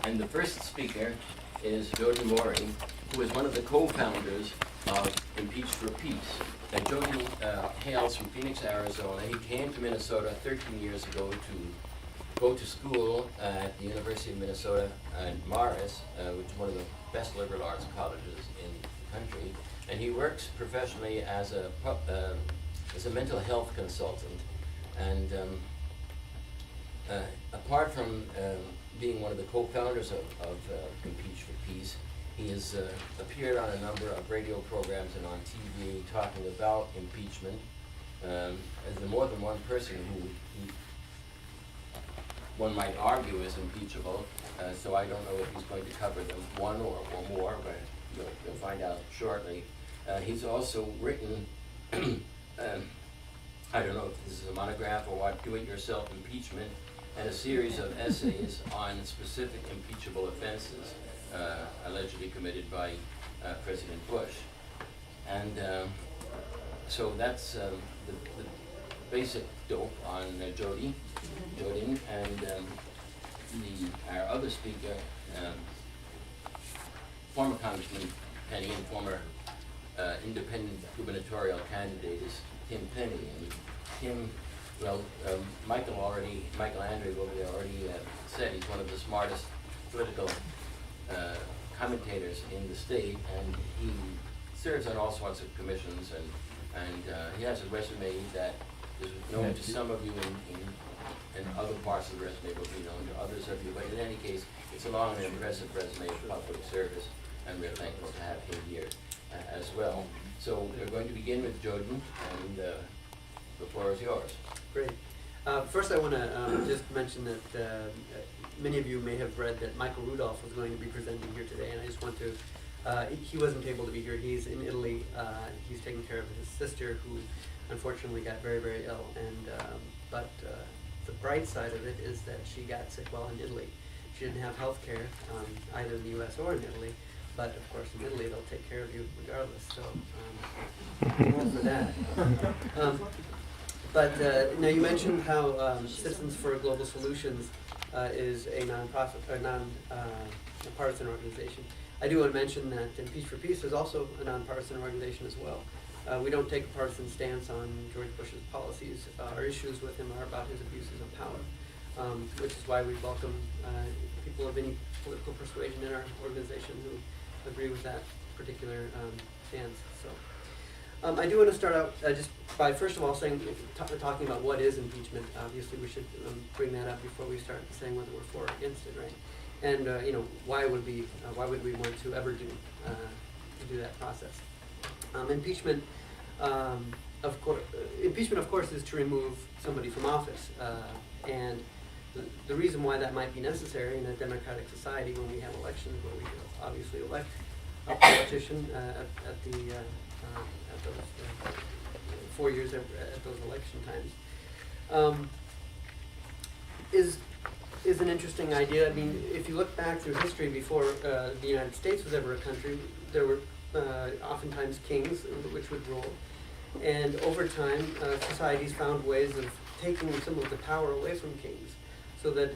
And the first speaker is Jodin Morey, who is one of the co-founders of Impeach for Peace. And Jodin hails from Phoenix, Arizona. He came to Minnesota 13 years ago to go to school at the University of Minnesota in Morris, which is one of the best liberal arts colleges in the country. And he works professionally as a mental health consultant. And apart from being one of the co-founders of Impeach for Peace, he has appeared on a number of radio programs and on TV talking about impeachment. There's more than one person who one might argue is impeachable, so I don't know if he's going to cover them one or more, but you'll find out shortly. He's also written, I don't know if this is a monograph or what, Do-It-Yourself Impeachment, and a series of essays on specific impeachable offenses allegedly committed by President Bush. And so that's the basic dope on Jodin, and our other speaker, former Congressman Penny and former independent gubernatorial candidate is Tim Penny. And Tim, well, Michael Andre already said he's one of the smartest political commentators in the state, and he serves on all sorts of commissions, and he has a resume that is known to some of you in other parts of the resume will be known to others of you, but in any case, it's a long and impressive resume of public service, and we're thankful to have him here as well. So we're going to begin with Jodin, and the floor is yours. Great. First I want to just mention that many of you may have read that Michael Rudolph was going to be presenting here today, and I just want to, he wasn't able to be here. He's in Italy. He's taking care of his sister, who unfortunately got very, very ill. And but the bright side of it is that she got sick while in Italy. She didn't have health care, either in the U.S. or in Italy. But of course, in Italy, they'll take care of you regardless. So more for that. But now you mentioned how Citizens for Global Solutions is a non-profit or non-partisan organization. I do want to mention that Impeach for Peace is also a non-partisan organization as well. We don't take a partisan stance on George Bush's policies. Our issues with him are about his abuses of power, which is why we welcome people of any political persuasion in our organization who agree with that particular stance. So. I do want to start out just by first of all talking about what is impeachment. Obviously, we should bring that up before we start saying whether we're for or against it, right? And why would we want to ever do that process? Impeachment, of course, is to remove somebody from office, and the reason why that might be necessary in a democratic society when we have elections, where we obviously elect a politician at those 4 years at those election times, is an interesting idea. I mean, if you look back through history, before the United States was ever a country, there were oftentimes kings which would rule, and over time societies found ways of taking some of the power away from kings, so that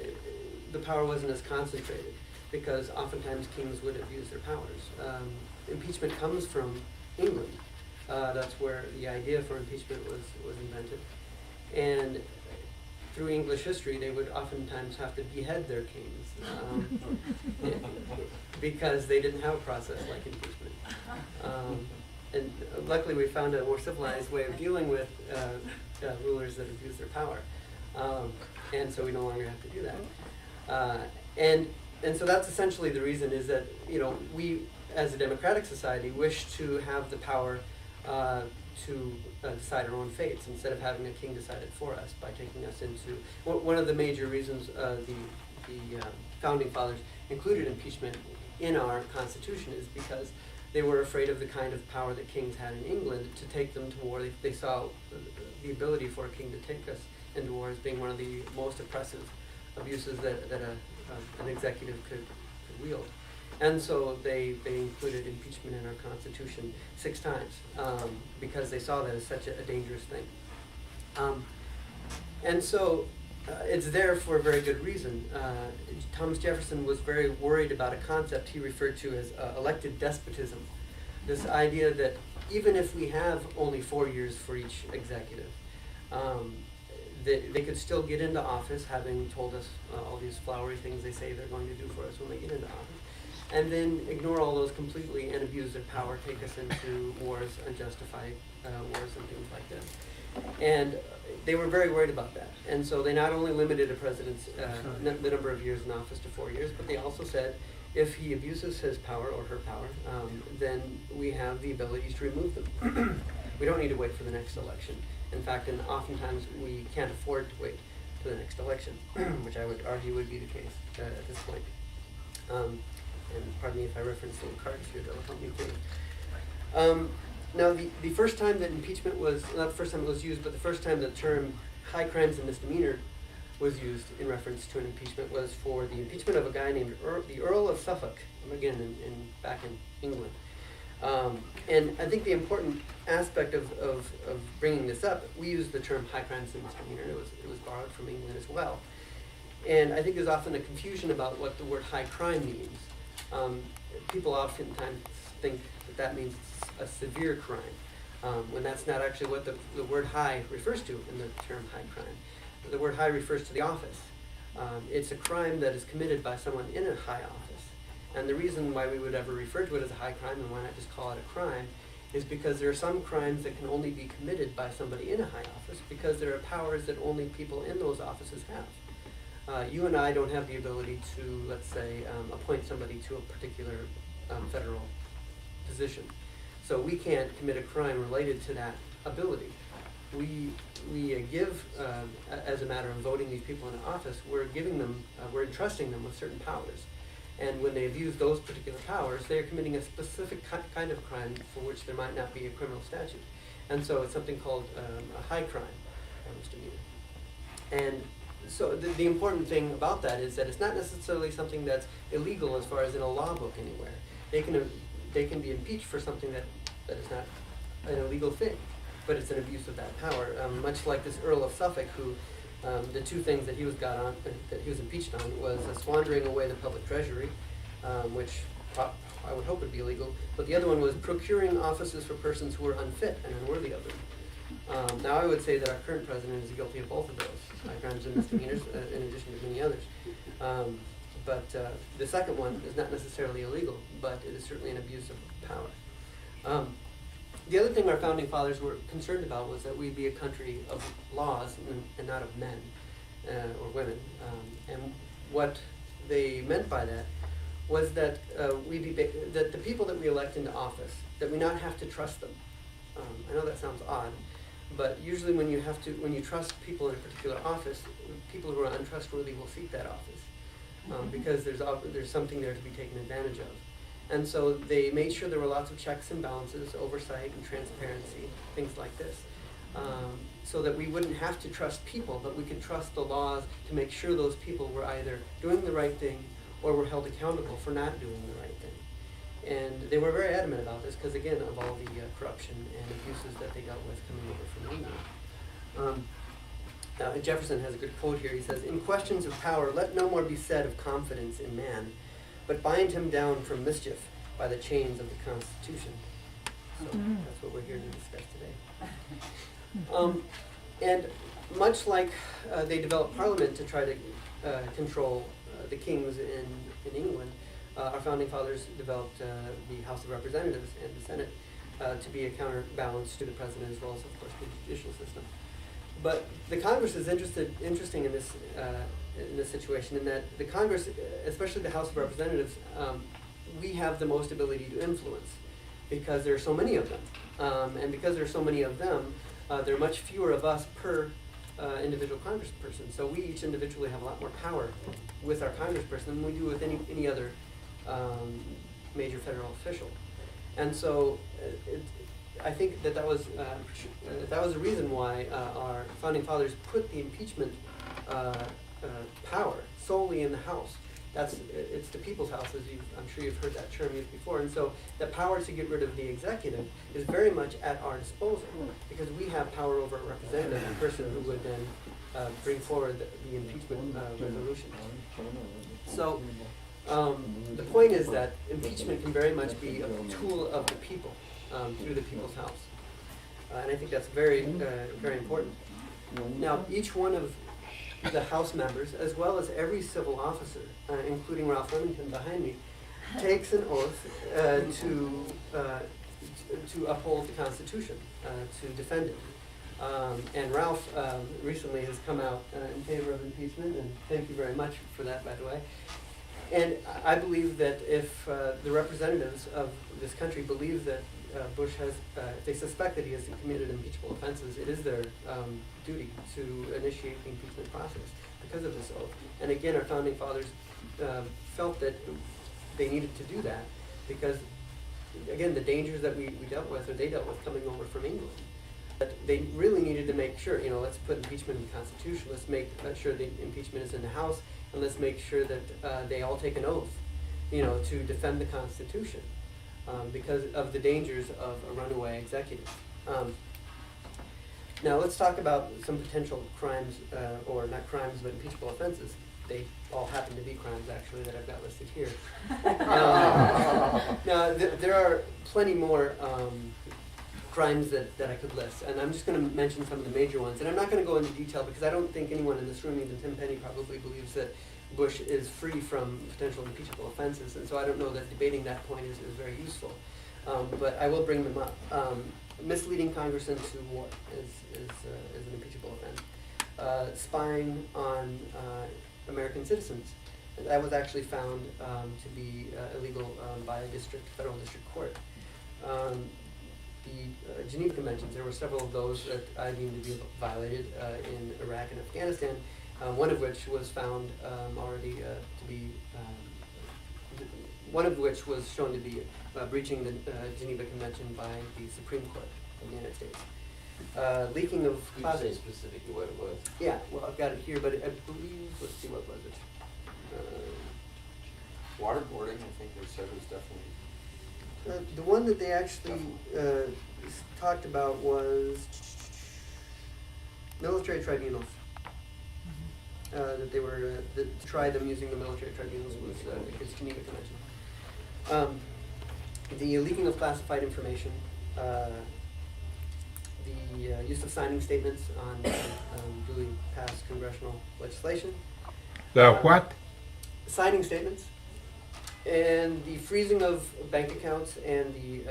the power wasn't as concentrated, because oftentimes kings would abuse their powers. Impeachment comes from England. That's where the idea for impeachment was invented. And through English history, they would oftentimes have to behead their kings because they didn't have a process like impeachment. And luckily, we found a more civilized way of dealing with rulers that abuse their power. And so we no longer have to do that. And so that's essentially the reason, is that we, as a democratic society, wish to have the power to decide our own fates, instead of having a king decide it for us by taking us into one of the major reasons the founding fathers included impeachment in our Constitution is because they were afraid of the kind of power that kings had in England to take them to war. They saw the ability for a king to take us into war as being one of the most oppressive abuses that an executive could wield. And so they included impeachment in our Constitution 6 times because they saw that as such a dangerous thing. And so it's there for a very good reason. Thomas Jefferson was very worried about a concept he referred to as elected despotism. This idea that even if we have only 4 years for each executive, they could still get into office, having told us all these flowery things they say they're going to do for us when they get into office, and then ignore all those completely and abuse their power, take us into wars, unjustified wars and things like that. And they were very worried about that. And so they not only limited a president's the number of years in office to 4 years, but they also said if he abuses his power or her power, then we have the ability to remove them. We don't need to wait for the next election. In fact, and oftentimes we can't afford to wait to the next election, which I would argue would be the case at this point. And pardon me if I reference little cards here that'll help me too. Now, the first time that impeachment was, not the first time it was used, but the first time the term high crimes and misdemeanor was used in reference to an impeachment was for the impeachment of a guy named the Earl of Suffolk, again, back in England. And I think the important aspect of bringing this up, we use the term high crimes and misdemeanor. It was borrowed from England as well. And I think there's often a confusion about what the word high crime means. People oftentimes think that means a severe crime, when that's not actually what the word high refers to in the term high crime. The word high refers to the office. It's a crime that is committed by someone in a high office. And the reason why we would ever refer to it as a high crime, and why not just call it a crime, is because there are some crimes that can only be committed by somebody in a high office, because there are powers that only people in those offices have. You and I don't have the ability to, let's say, appoint somebody to a particular federal position. So we can't commit a crime related to that ability. We give, as a matter of voting these people into office, we're entrusting them with certain powers. And when they abuse those particular powers, they're committing a specific kind of crime for which there might not be a criminal statute. And so it's something called a high crime, or misdemeanor. And so the important thing about that is that it's not necessarily something that's illegal as far as in a law book anywhere. They can be impeached for something that is not an illegal thing, but it's an abuse of that power. Much like this Earl of Suffolk, who the two things that he was impeached on was squandering away the public treasury, which I would hope would be illegal, but the other one was procuring offices for persons who were unfit and unworthy of them. Now I would say that our current president is guilty of both of those, high crimes and misdemeanors, in addition to many others. But the second one is not necessarily illegal, but it is certainly an abuse of power. The other thing our founding fathers were concerned about was that we be a country of laws and not of men or women. And what they meant by that was that that the people that we elect into office, that we not have to trust them. I know that sounds odd, but usually when you trust people in a particular office, people who are untrustworthy will seek that office because there's something there to be taken advantage of. And so they made sure there were lots of checks and balances, oversight and transparency, things like this, so that we wouldn't have to trust people, but we could trust the laws to make sure those people were either doing the right thing or were held accountable for not doing the right thing. And they were very adamant about this because, again, of all the corruption and abuses that they dealt with coming over from England. Now, Jefferson has a good quote here. He says, "In questions of power, let no more be said of confidence in man, but bind him down from mischief by the chains of the Constitution." So that's what we're here to discuss today. And much like they developed Parliament to try to control the kings in England, our founding fathers developed the House of Representatives and the Senate to be a counterbalance to the president, as well as, of course, the judicial system. But the Congress is interesting in this situation, in that the Congress, especially the House of Representatives, we have the most ability to influence because there are so many of them. And because there are so many of them, there are much fewer of us per individual congressperson. So we each individually have a lot more power with our congressperson than we do with any other major federal official. And so I think that was the reason why our founding fathers put the impeachment power solely in the House. It's the people's house, as I'm sure you've heard that term used before. And so the power to get rid of the executive is very much at our disposal because we have power over a representative, a person who would then bring forward the impeachment resolution. So the point is that impeachment can very much be a tool of the people through the people's house. And I think that's very, very important. Now, each one of the House members, as well as every civil officer, including Ralph Remington behind me, takes an oath to uphold the Constitution, to defend it. And Ralph recently has come out in favor of impeachment, and thank you very much for that, by the way. And I believe that if the representatives of this country believe that Bush has, if they suspect that he has committed impeachable offenses, it is their duty to initiate the impeachment process because of this oath. And again, our founding fathers felt that they needed to do that because, again, the dangers that we dealt with, or they dealt with coming over from England. But they really needed to make sure, let's put impeachment in the Constitution, let's make sure the impeachment is in the House, and let's make sure that they all take an oath, to defend the Constitution because of the dangers of a runaway executive. Now let's talk about some potential crimes, or not crimes, but impeachable offenses. They all happen to be crimes, actually, that I've got listed here. Now, there are plenty more crimes that I could list, and I'm just going to mention some of the major ones. And I'm not going to go into detail because I don't think anyone in this room, even Tim Penny, probably believes that Bush is free from potential impeachable offenses, and so I don't know that debating that point is very useful. But I will bring them up. Misleading Congress into war is an impeachable offense. Spying on American citizens. That was actually found to be illegal by a federal district court. The Geneva Conventions, there were several of those that I deemed to be violated in Iraq and Afghanistan, one of which was found already to be, one of which was shown to be breaching the Geneva Convention by the Supreme Court of the United States. Leaking of... Could you say specifically what it was? Yeah, well, I've got it here, but I believe, let's see, what was it? Waterboarding, I think they said was definitely... The one that they actually talked about was military tribunals. That they were, that to try them using the military tribunals was against Geneva Convention. The leaking of classified information, the use of signing statements on duly passed congressional legislation. The what? Signing statements. And the freezing of bank accounts and the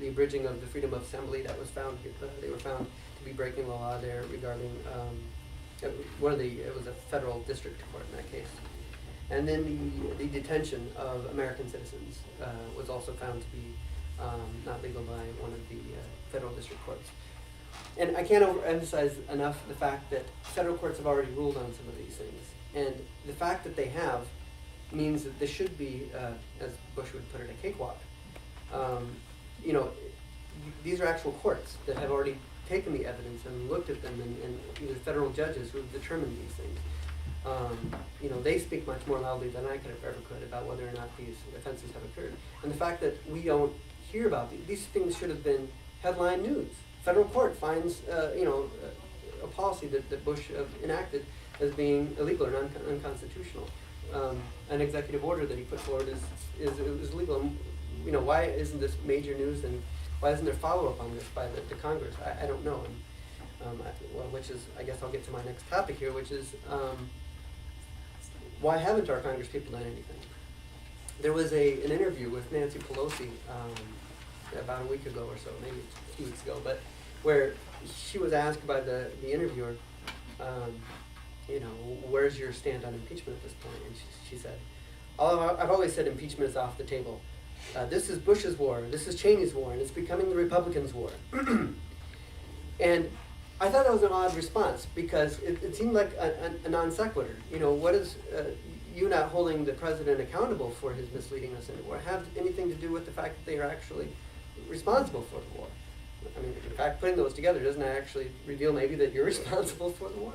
abridging of the freedom of assembly that was found, they were found to be breaking the law there regarding, it was a federal district court in that case. And then the detention of American citizens was also found to be not legal by one of the federal district courts. And I can't overemphasize enough the fact that federal courts have already ruled on some of these things. And the fact that they have means that this should be, as Bush would put it, a cakewalk. These are actual courts that have already taken the evidence and looked at them, and these are federal judges who have determined these things. They speak much more loudly than I could have ever could about whether or not these offenses have occurred. And the fact that we don't hear about these things should have been headline news. Federal court finds, a policy that Bush enacted as being illegal or unconstitutional. An executive order that he put forward is legal. Why isn't this major news, and why isn't there follow-up on this by the Congress? I don't know. And, which is, I guess I'll get to my next topic here, which is why haven't our Congress people done anything? There was an interview with Nancy Pelosi about a week ago or so, maybe 2 weeks ago, but where she was asked by the interviewer, where's your stand on impeachment at this point? And she said, I've always said impeachment is off the table. This is Bush's war, this is Cheney's war, and it's becoming the Republicans' war. And I thought that was an odd response because it seemed like a non sequitur. What is you not holding the president accountable for his misleading us into war have anything to do with the fact that they are actually responsible for the war? I mean, in fact, putting those together doesn't actually reveal maybe that you're responsible for the war?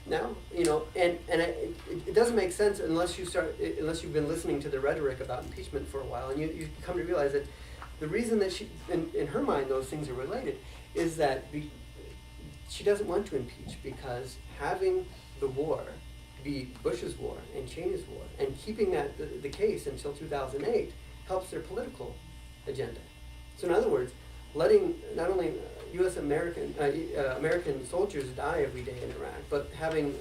No, and it doesn't make sense unless you've been listening to the rhetoric about impeachment for a while, and you come to realize that the reason that she, in her mind, those things are related, is that she doesn't want to impeach because having the war be Bush's war and Cheney's war, and keeping that the case until 2008 helps their political agenda. So in other words, letting not only U.S. American soldiers die every day in Iraq, but having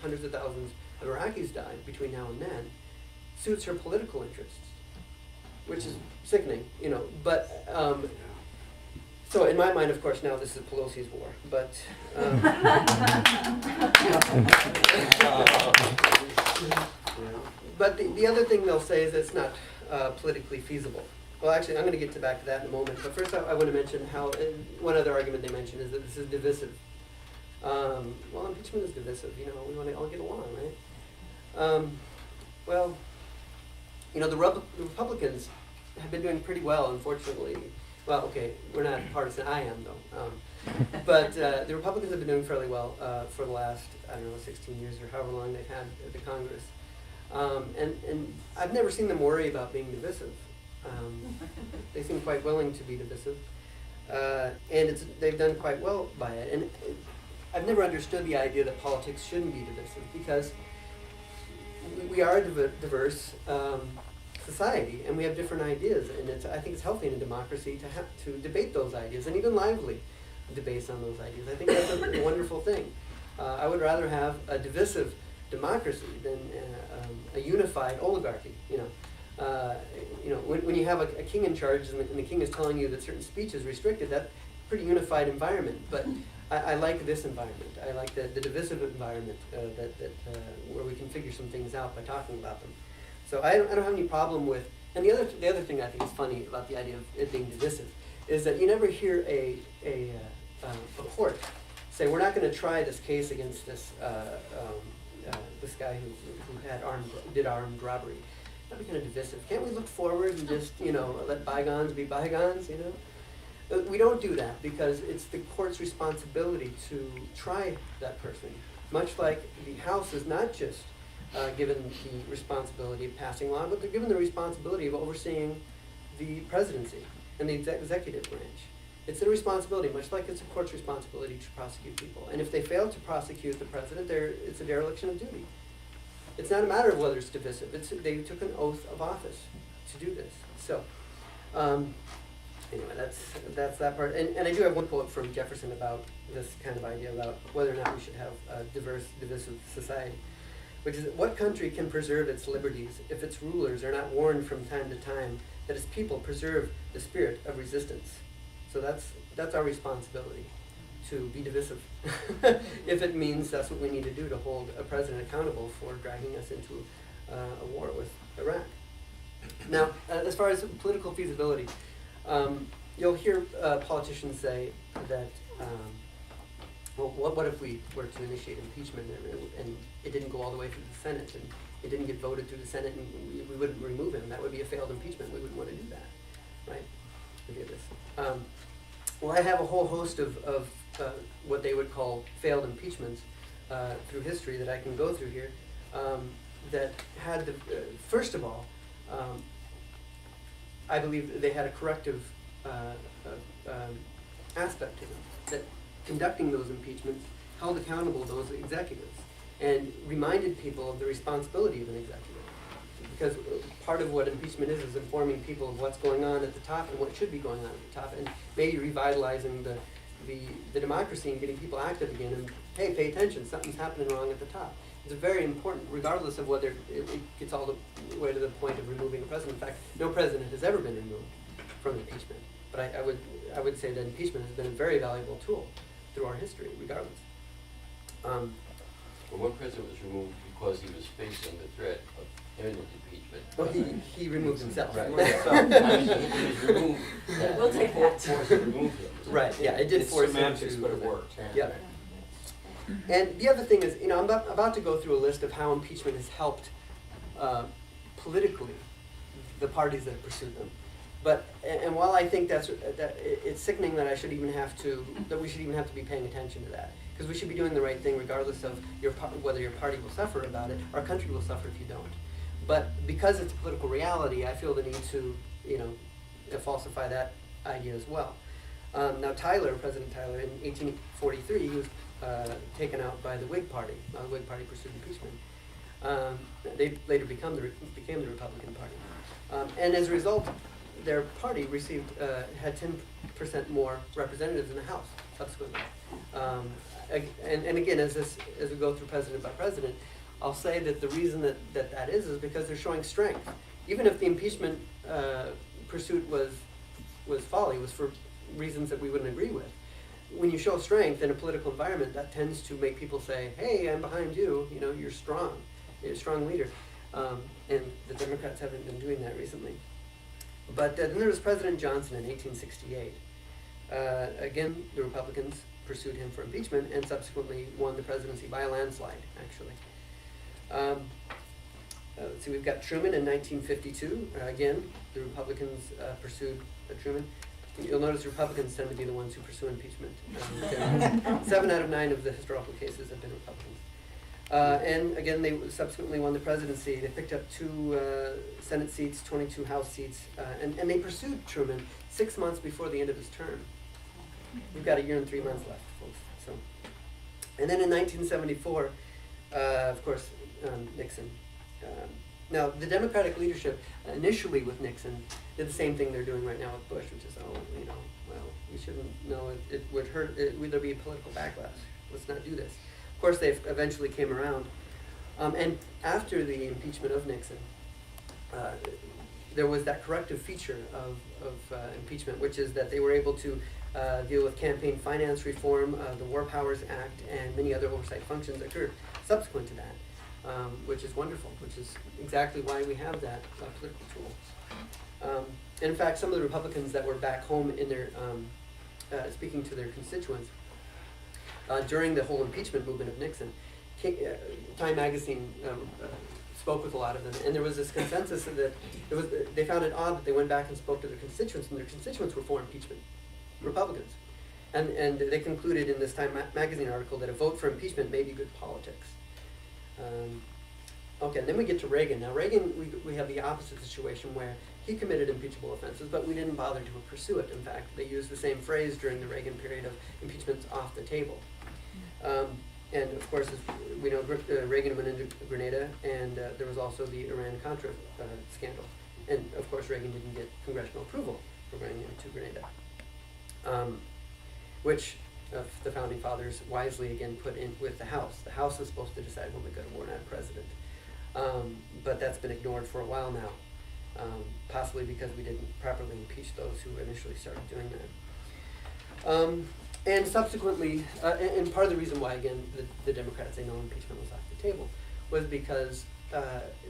hundreds of thousands of Iraqis die between now and then suits her political interests, which is sickening, But so in my mind, of course, now this is Pelosi's war, but. But the other thing they'll say is it's not politically feasible. Well, actually, I'm going to get back to that in a moment. But first, I want to mention how one other argument they mention is that this is divisive. Well, impeachment is divisive. We want to all get along, right? The Republicans have been doing pretty well, unfortunately. Well, okay, we're not partisan. I am, though. But the Republicans have been doing fairly well for the last, 16 years or however long they've had the Congress. And I've never seen them worry about being divisive. They seem quite willing to be divisive. And they've done quite well by it. And I've never understood the idea that politics shouldn't be divisive, because we are a diverse society, and we have different ideas, and I think it's healthy in a democracy to debate those ideas, and even lively debates on those ideas. I think that's a wonderful thing. I would rather have a divisive democracy than a unified oligarchy. When you have a king in charge and the king is telling you that certain speech is restricted, that's a pretty unified environment. But I like this environment. I like the divisive environment where we can figure some things out by talking about them. So I don't have any problem with. And the other thing I think is funny about the idea of it being divisive is that you never hear a court say, we're not going to try this case against this this guy who did armed robbery. That'd be kind of divisive. Can't we look forward and just let bygones be bygones? We don't do that because it's the court's responsibility to try that person. Much like the House is not just given the responsibility of passing law, but they're given the responsibility of overseeing the presidency and the executive branch. It's their responsibility, much like it's a court's responsibility to prosecute people. And if they fail to prosecute the president, it's a dereliction of duty. It's not a matter of whether it's divisive. They took an oath of office to do this. So, anyway, that's that part. And I do have one quote from Jefferson about this kind of idea about whether or not we should have a divisive society, which is, what country can preserve its liberties if its rulers are not warned from time to time that its people preserve the spirit of resistance? So that's our responsibility, to be divisive. If it means that's what we need to do to hold a president accountable for dragging us into a war with Iraq. Now, as far as political feasibility, you'll hear politicians say that, what if we were to initiate impeachment and it didn't go all the way through the Senate, and it didn't get voted through the Senate, and we wouldn't remove him? That would be a failed impeachment. We wouldn't want to do that, right? Look at this. Well, I have a whole host of what they would call failed impeachments through history that I can go through here, that had first of all, I believe they had a corrective aspect to them, that conducting those impeachments held accountable those executives and reminded people of the responsibility of an executive. Because part of what impeachment is informing people of what's going on at the top and what should be going on at the top, and maybe revitalizing the democracy and getting people active again, and hey, pay attention, something's happening wrong at the top. It's very important, regardless of whether it gets all the way to the point of removing a president. In fact, no president has ever been removed from impeachment. But I would say that impeachment has been a very valuable tool through our history, regardless. Well, one president was removed because he was facing the threat of imminent impeachment. Well, he removed himself. Right. He was removed. We'll take that. Forced to remove him. Right. Yeah, it did It's force him semantics, to. but it worked. Yeah. And the other thing is, I'm about to go through a list of how impeachment has helped politically the parties that pursued them. But and while I think that it's sickening that we should even have to be paying attention to that, because we should be doing the right thing regardless of whether your party will suffer about it, our country will suffer if you don't. But because it's a political reality, I feel the need to falsify that idea as well. Now President Tyler, in 1843, he was taken out by the Whig Party. The Whig Party pursued impeachment. They later became the Republican Party. And as a result, their party had 10% more representatives in the House subsequently. And again, as we go through president by president, I'll say that the reason that is because they're showing strength. Even if the impeachment pursuit was folly, was for reasons that we wouldn't agree with. When you show strength in a political environment, that tends to make people say, "Hey, I'm behind you. You know, you're strong. You're a strong leader." And the Democrats haven't been doing that recently. But then there was President Johnson in 1868. Again, the Republicans pursued him for impeachment and subsequently won the presidency by a landslide, actually. Let's see, we've got Truman in 1952. Again, the Republicans pursued Truman. You'll notice Republicans tend to be the ones who pursue impeachment. 7 out of 9 of the historical cases have been Republicans. And again, they subsequently won the presidency. They picked up 2 Senate seats, 22 House seats, and they pursued Truman 6 months before the end of his term. We've got 1 year and 3 months left, folks. So, and then in 1974, of course, Nixon. Now, the Democratic leadership, initially with Nixon, did the same thing they're doing right now with Bush, which is, we shouldn't, it would hurt, there'd be a political backlash. Let's not do this. Of course, they eventually came around. And after the impeachment of Nixon, there was that corrective feature of impeachment, which is that they were able to deal with campaign finance reform, the War Powers Act, and many other oversight functions that occurred subsequent to that. Which is wonderful, which is exactly why we have that political tool. And in fact, some of the Republicans that were back home in their, speaking to their constituents, during the whole impeachment movement of Nixon, Time Magazine spoke with a lot of them, and there was this consensus that they found it odd that they went back and spoke to their constituents, and their constituents were for impeachment, Republicans. And they concluded in this Time Magazine article that a vote for impeachment may be good politics. Okay, and then we get to Reagan. Now Reagan, we have the opposite situation where he committed impeachable offenses, but we didn't bother to pursue it. In fact, they used the same phrase during the Reagan period of impeachment's off the table. And of course, as we know, Reagan went into Grenada, and there was also the Iran-Contra scandal. And of course, Reagan didn't get congressional approval for going into Grenada, which the Founding Fathers wisely again put in with the House. The House is supposed to decide when we go to war, not a president. But that's been ignored for a while now, possibly because we didn't properly impeach those who initially started doing that. And subsequently, and part of the reason why, again, the Democrats say no impeachment was off the table was because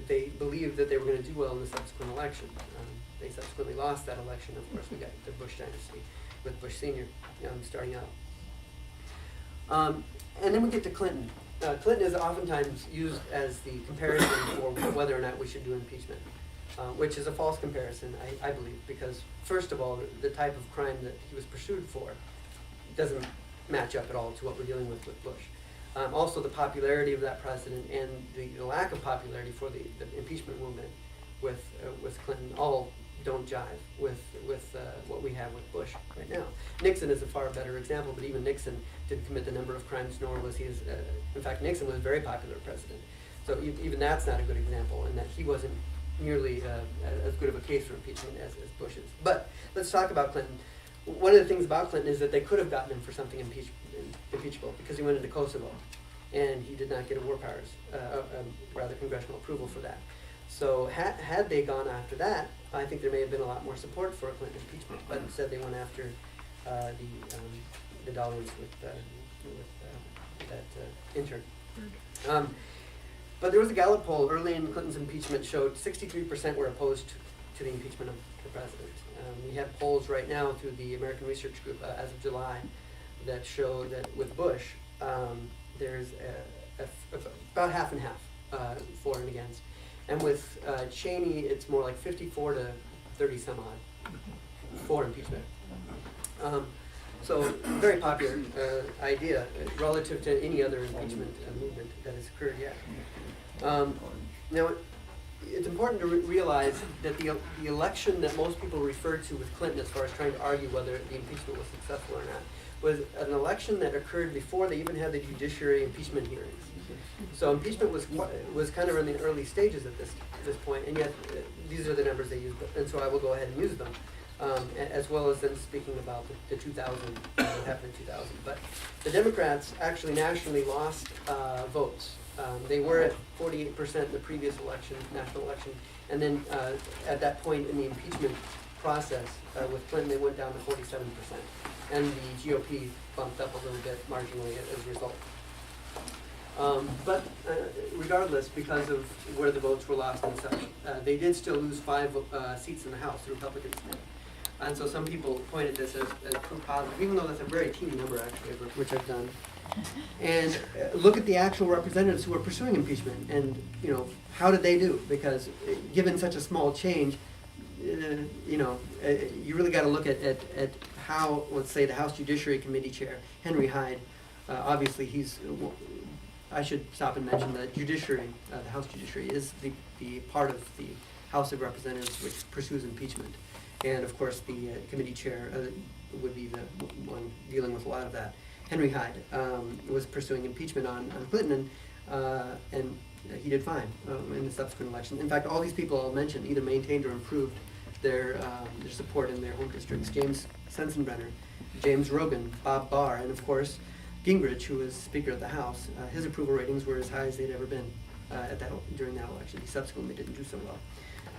they believed that they were going to do well in the subsequent election. They subsequently lost that election. Of course, we got the Bush dynasty with Bush Sr. Starting out. And then we get to Clinton. Clinton is oftentimes used as the comparison for whether or not we should do impeachment, which is a false comparison, I believe, because first of all, the type of crime that he was pursued for doesn't match up at all to what we're dealing with Bush. Also, the popularity of that president and the lack of popularity for the impeachment movement with Clinton all don't jive with what we have with Bush right now. Nixon is a far better example, but even Nixon didn't commit the number of crimes, nor was he in fact, Nixon was a very popular president. So even that's not a good example, in that he wasn't nearly as good of a case for impeachment as Bush is. But let's talk about Clinton. One of the things about Clinton is that they could have gotten him for something impeachable because he went into Kosovo, and he did not get a war powers, rather congressional approval for that. So had they gone after that, I think there may have been a lot more support for a Clinton impeachment. But instead, they went after the dollars with that intern. But there was a Gallup poll early in Clinton's impeachment showed 63% were opposed to the impeachment of the president. We have polls right now through the American Research Group as of July that show that with Bush, there's about half and half for and against. And with Cheney, it's more like 54 to 30 some odd for impeachment. So very popular idea relative to any other impeachment movement that has occurred yet. Now, it's important to realize that the election that most people refer to with Clinton as far as trying to argue whether the impeachment was successful or not was an election that occurred before they even had the judiciary impeachment hearings. So impeachment was kind of in the early stages at this point, and yet these are the numbers they used, and so I will go ahead and use them, as well as then speaking about the 2000, what happened in 2000. But the Democrats actually nationally lost votes. They were at 48% in the previous election, national election, and then at that point in the impeachment process with Clinton, they went down to 47%, and the GOP bumped up a little bit marginally as a result. But regardless, because of where the votes were lost and such, they did still lose 5 seats in the House, the Republicans did. And so some people pointed this as proof positive, even though that's a very teeny number actually, which I've done. And look at the actual representatives who are pursuing impeachment, and how did they do? Because given such a small change, you really got to look at how, let's say, the House Judiciary Committee Chair, Henry Hyde, obviously he's, I should stop and mention that judiciary, the House Judiciary, is the part of the House of Representatives which pursues impeachment. And of course, the committee chair would be the one dealing with a lot of that. Henry Hyde was pursuing impeachment on Clinton, and he did fine in the subsequent election. In fact, all these people I'll mention either maintained or improved their support in their home districts. James Sensenbrenner, James Rogan, Bob Barr, and of course Gingrich, who was Speaker of the House. His approval ratings were as high as they'd ever been during that election. He subsequently didn't do so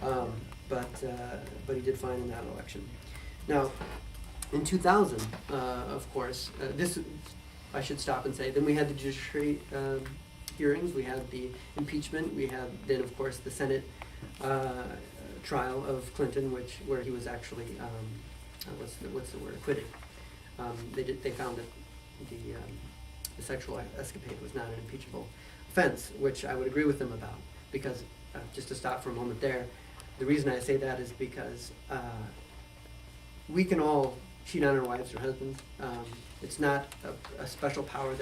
well, but he did fine in that election. Now, in 2000, of course, this I should stop and say. Then we had the judiciary hearings. We had the impeachment. We had then, of course, the Senate trial of Clinton, where he was actually what's the word, acquitted. They found that the sexual escapade was not an impeachable offense, which I would agree with them about. Because just to stop for a moment there, the reason I say that is because we can all cheat on our wives or husbands. It's not a special power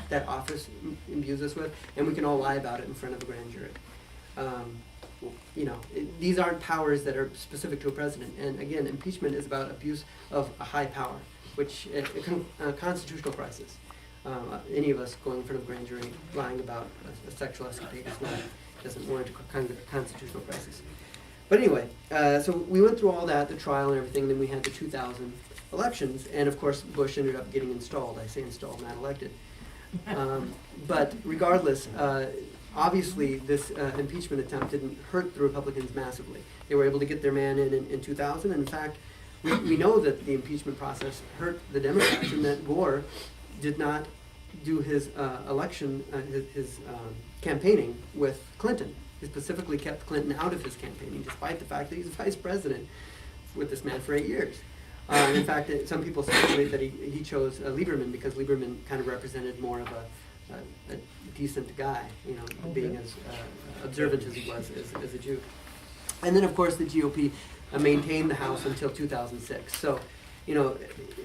that office imbues us with, and we can all lie about it in front of a grand jury. These aren't powers that are specific to a president. And again, impeachment is about abuse of a high power, which a constitutional crisis. Any of us going in front of a grand jury lying about a sexual escapade doesn't warrant a constitutional crisis. But anyway, so we went through all that, the trial and everything. Then we had the 2000 elections, and of course Bush ended up getting installed. I say installed, not elected. But regardless, obviously this impeachment attempt didn't hurt the Republicans massively. They were able to get their man in 2000. And in fact, we know that the impeachment process hurt the Democrats, and that Gore did not do his election, his campaigning with Clinton. He specifically kept Clinton out of his campaigning, despite the fact that he's vice president with this man for 8 years. In fact, some people speculate that he chose Lieberman because Lieberman kind of represented more of a decent guy, being as observant as he was as a Jew. And then, of course, the GOP maintained the House until 2006. So,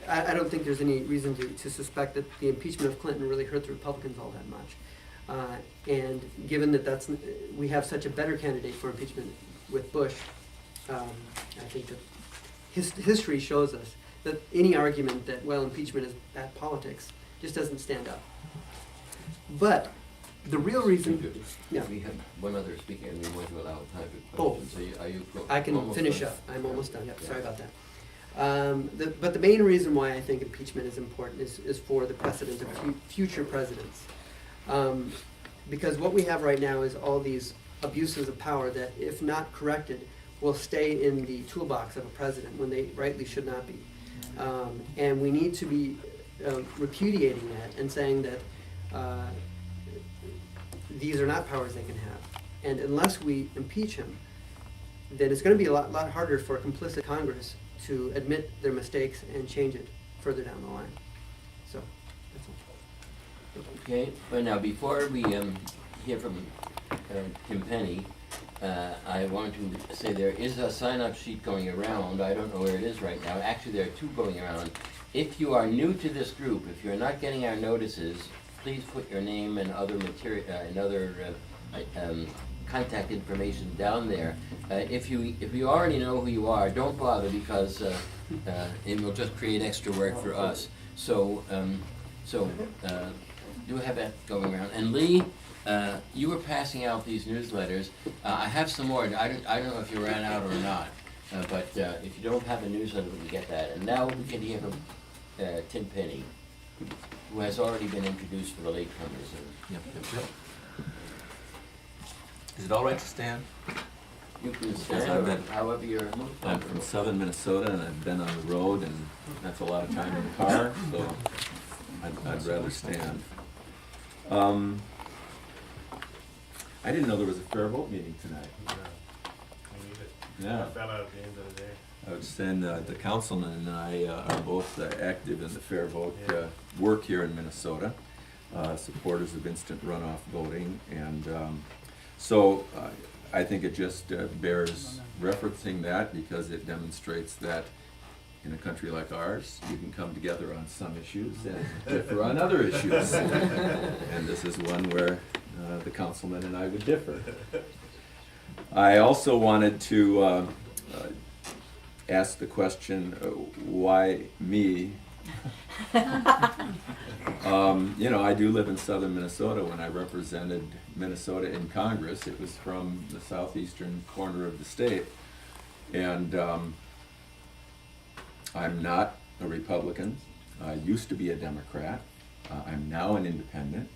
I don't think there's any reason to suspect that the impeachment of Clinton really hurt the Republicans all that much. And given that we have such a better candidate for impeachment with Bush, I think that history shows us that any argument that, well, impeachment is bad politics just doesn't stand up. But the real reason... Yeah. We have one other speaker, and we want to allow time for questions. So are you I can finish up. I'm almost done. Yep, sorry about that. But the main reason why I think impeachment is important is for the precedent of future presidents. Because what we have right now is all these abuses of power that, if not corrected, will stay in the toolbox of a president when they rightly should not be. And we need to be repudiating that and saying that these are not powers they can have. And unless we impeach him, then it's going to be a lot harder for a complicit Congress to admit their mistakes and change it further down the line. So, that's all. Okay, but now before we hear from Tim Penny, I want to say there is a sign-up sheet going around. I don't know where it is right now. Actually, there are 2 going around. If you are new to this group, if you're not getting our notices, please put your name and other material and other contact information down there. If you already know who you are, don't bother, because it will just create extra work for us. So do have that going around. And Lee, you were passing out these newsletters. I have some more. I don't know if you ran out or not, but if you don't have a newsletter, we can get that. And now we can hear from Tim Penny, who has already been introduced for the latecomers. Yep. Is it all right to stand? You can I've stand been- however you're I'm from comfortable. southern Minnesota, and I've been on the road, and that's a lot of time in the car, so I'd rather stand. I didn't know there was a fair vote meeting tonight. Yeah. I found out at the end of the day. I was saying the councilman and I are both active in the fair vote work here in Minnesota, supporters of instant runoff voting, and so I think it just bears referencing that, because it demonstrates that in a country like ours, you can come together on some issues and differ on other issues. And this is one where the councilman and I would differ. I also wanted to ask the question, why me? You know, I do live in southern Minnesota. When I represented Minnesota in Congress, it was from the southeastern corner of the state. And I'm not a Republican. I used to be a Democrat. I'm now an independent.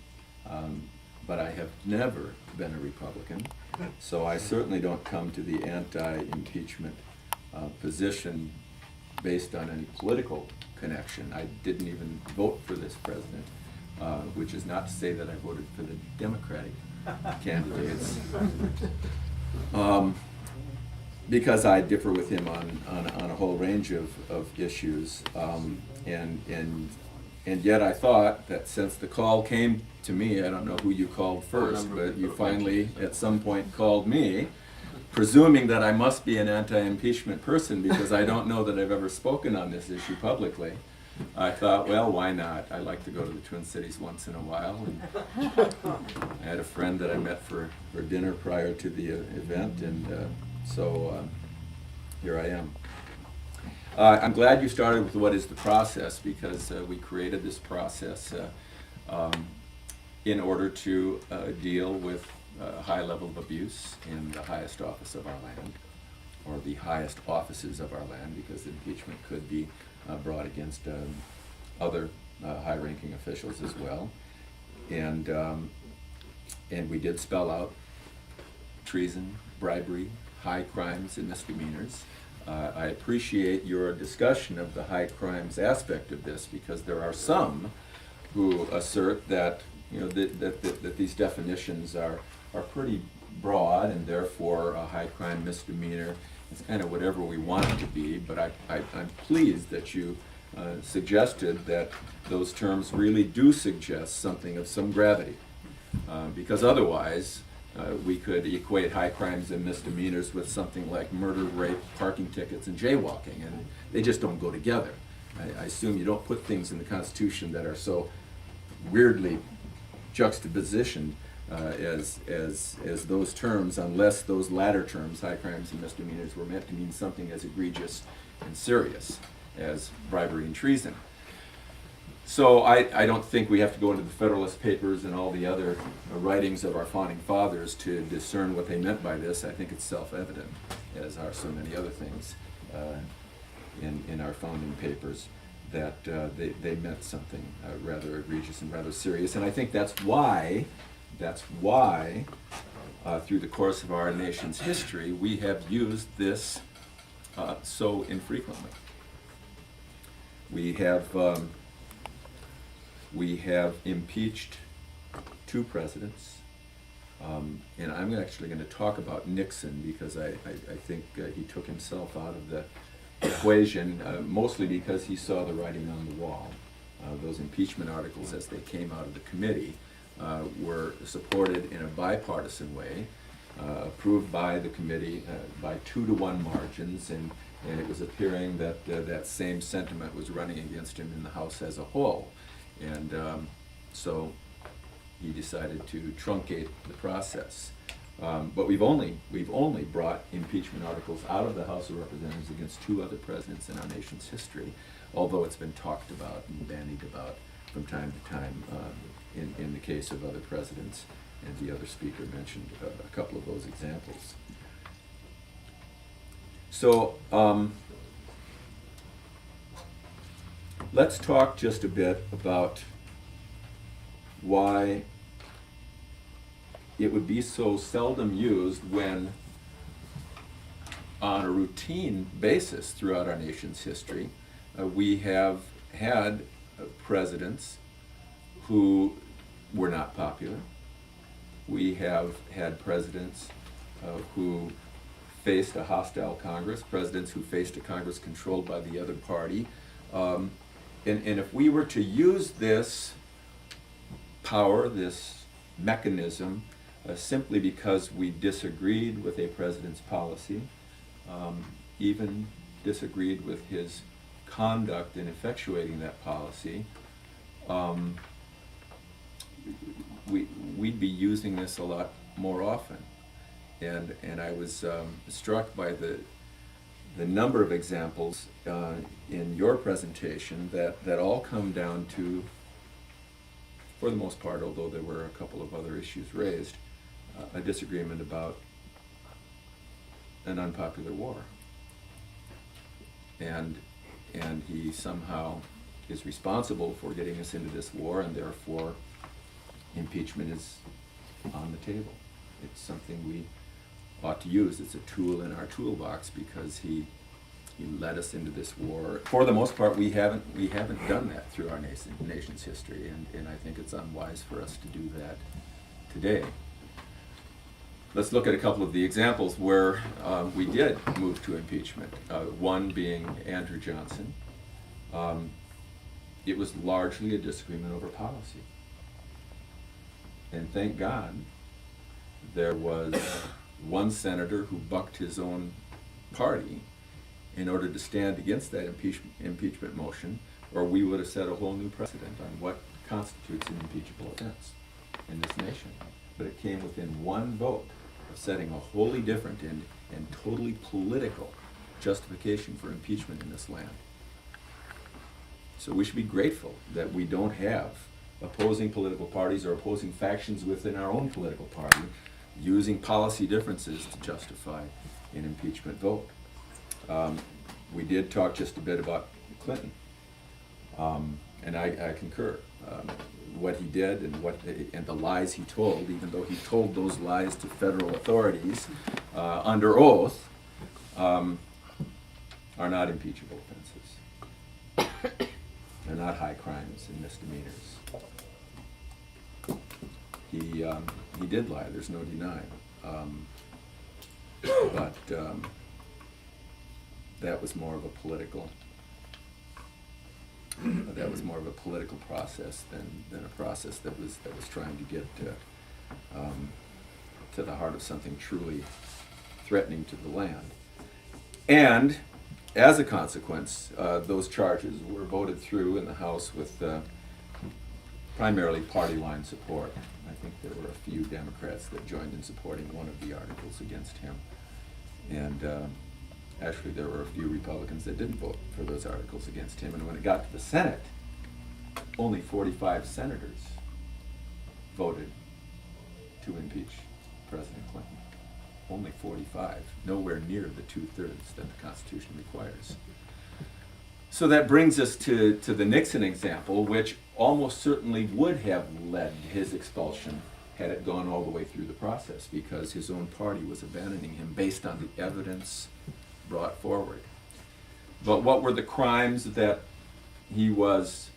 But I have never been a Republican. So I certainly don't come to the anti-impeachment position based on any political connection. I didn't even vote for this president, which is not to say that I voted for the Democratic candidates, because I differ with him on a whole range of issues, and yet I thought that since the call came to me, I don't know who you called first, but you finally at some point called me, presuming that I must be an anti-impeachment person, because I don't know that I've ever spoken on this issue publicly. I thought, well, why not? I like to go to the Twin Cities once in a while. And I had a friend that I met for dinner prior to the event, and so here I am. I'm glad you started with what is the process, because we created this process in order to deal with a high level of abuse in the highest office of our land, or the highest offices of our land, because impeachment could be brought against other high-ranking officials as well. And we did spell out treason, bribery, high crimes and misdemeanors. I appreciate your discussion of the high crimes aspect of this, because there are some who assert that, you know, that these definitions are pretty broad, and therefore a high crime misdemeanor is kind of whatever we want it to be. But I'm pleased that you suggested that those terms really do suggest something of some gravity, because otherwise we could equate high crimes and misdemeanors with something like murder, rape, parking tickets, and jaywalking, and they just don't go together. I assume you don't put things in the Constitution that are so weirdly juxtapositioned as those terms, unless those latter terms, high crimes and misdemeanors, were meant to mean something as egregious and serious as bribery and treason. So I don't think we have to go into the Federalist Papers and all the other writings of our founding fathers to discern what they meant by this. I think it's self-evident, as are so many other things in our founding papers, that they meant something rather egregious and rather serious. And I think that's why through the course of our nation's history, we have used this so infrequently. We have impeached 2 presidents, and I'm actually going to talk about Nixon, because I think he took himself out of the equation, mostly because he saw the writing on the wall. Those impeachment articles, as they came out of the committee, were supported in a bipartisan way, approved by the committee by 2-to-1 margins, and it was appearing that that same sentiment was running against him in the House as a whole. And so he decided to truncate the process. But we've only brought impeachment articles out of the House of Representatives against 2 other presidents in our nation's history, although it's been talked about and bandied about from time to time in the case of other presidents, and the other speaker mentioned a couple of those examples. So let's talk just a bit about why it would be so seldom used when, on a routine basis throughout our nation's history, we have had presidents who were not popular. We have had presidents who faced a hostile Congress, presidents who faced a Congress controlled by the other party. And if we were to use this power, this mechanism, simply because we disagreed with a president's policy, even disagreed with his conduct in effectuating that policy, we'd be using this a lot more often. And I was struck by the number of examples in your presentation that all come down to, for the most part, although there were a couple of other issues raised, a disagreement about an unpopular war. And he somehow is responsible for getting us into this war, and therefore impeachment is on the table. It's something we ought to use. It's a tool in our toolbox because he led us into this war. For the most part, we haven't done that through our nation's history, and I think it's unwise for us to do that today. Let's look at a couple of the examples where we did move to impeachment. One being Andrew Johnson. It was largely a disagreement over policy. And thank God there was one senator who bucked his own party in order to stand against that impeachment motion, or we would have set a whole new precedent on what constitutes an impeachable offense in this nation. But it came within one vote of setting a wholly different and totally political justification for impeachment in this land. So we should be grateful that we don't have opposing political parties or opposing factions within our own political party using policy differences to justify an impeachment vote. We did talk just a bit about Clinton, and I concur. What he did and the lies he told, even though he told those lies to federal authorities under oath, are not impeachable offenses. They're not high crimes and misdemeanors. He did lie, there's no denying. But that was more of a political process than a process that was trying to get to the heart of something truly threatening to the land. And as a consequence, those charges were voted through in the House with primarily party line support. I think there were a few Democrats that joined in supporting one of the articles against him. And actually there were a few Republicans that didn't vote for those articles against him. And when it got to the Senate, only 45 senators voted to impeach President Clinton. Only 45, nowhere near the 2/3 that the Constitution requires. So that brings us to the Nixon example, which almost certainly would have led to his expulsion had it gone all the way through the process, because his own party was abandoning him based on the evidence brought forward. But what were the crimes that he was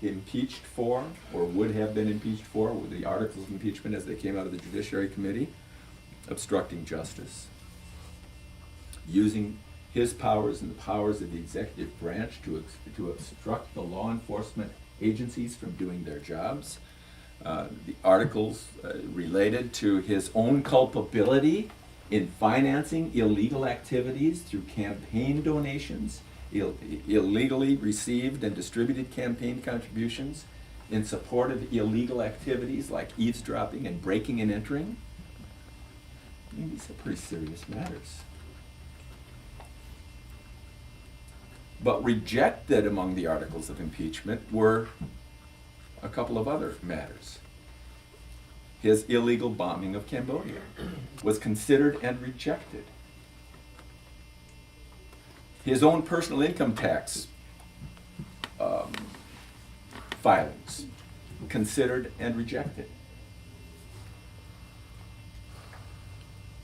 impeached for, or would have been impeached for, with the articles of impeachment as they came out of the Judiciary Committee? Obstructing justice, using his powers and the powers of the executive branch to obstruct the law enforcement agencies from doing their jobs. The articles related to his own culpability in financing illegal activities through campaign donations, illegally received and distributed campaign contributions in support of illegal activities like eavesdropping and breaking and entering. I mean, these are pretty serious matters. But rejected among the articles of impeachment were a couple of other matters. His illegal bombing of Cambodia was considered and rejected. His own personal income tax filings, considered and rejected.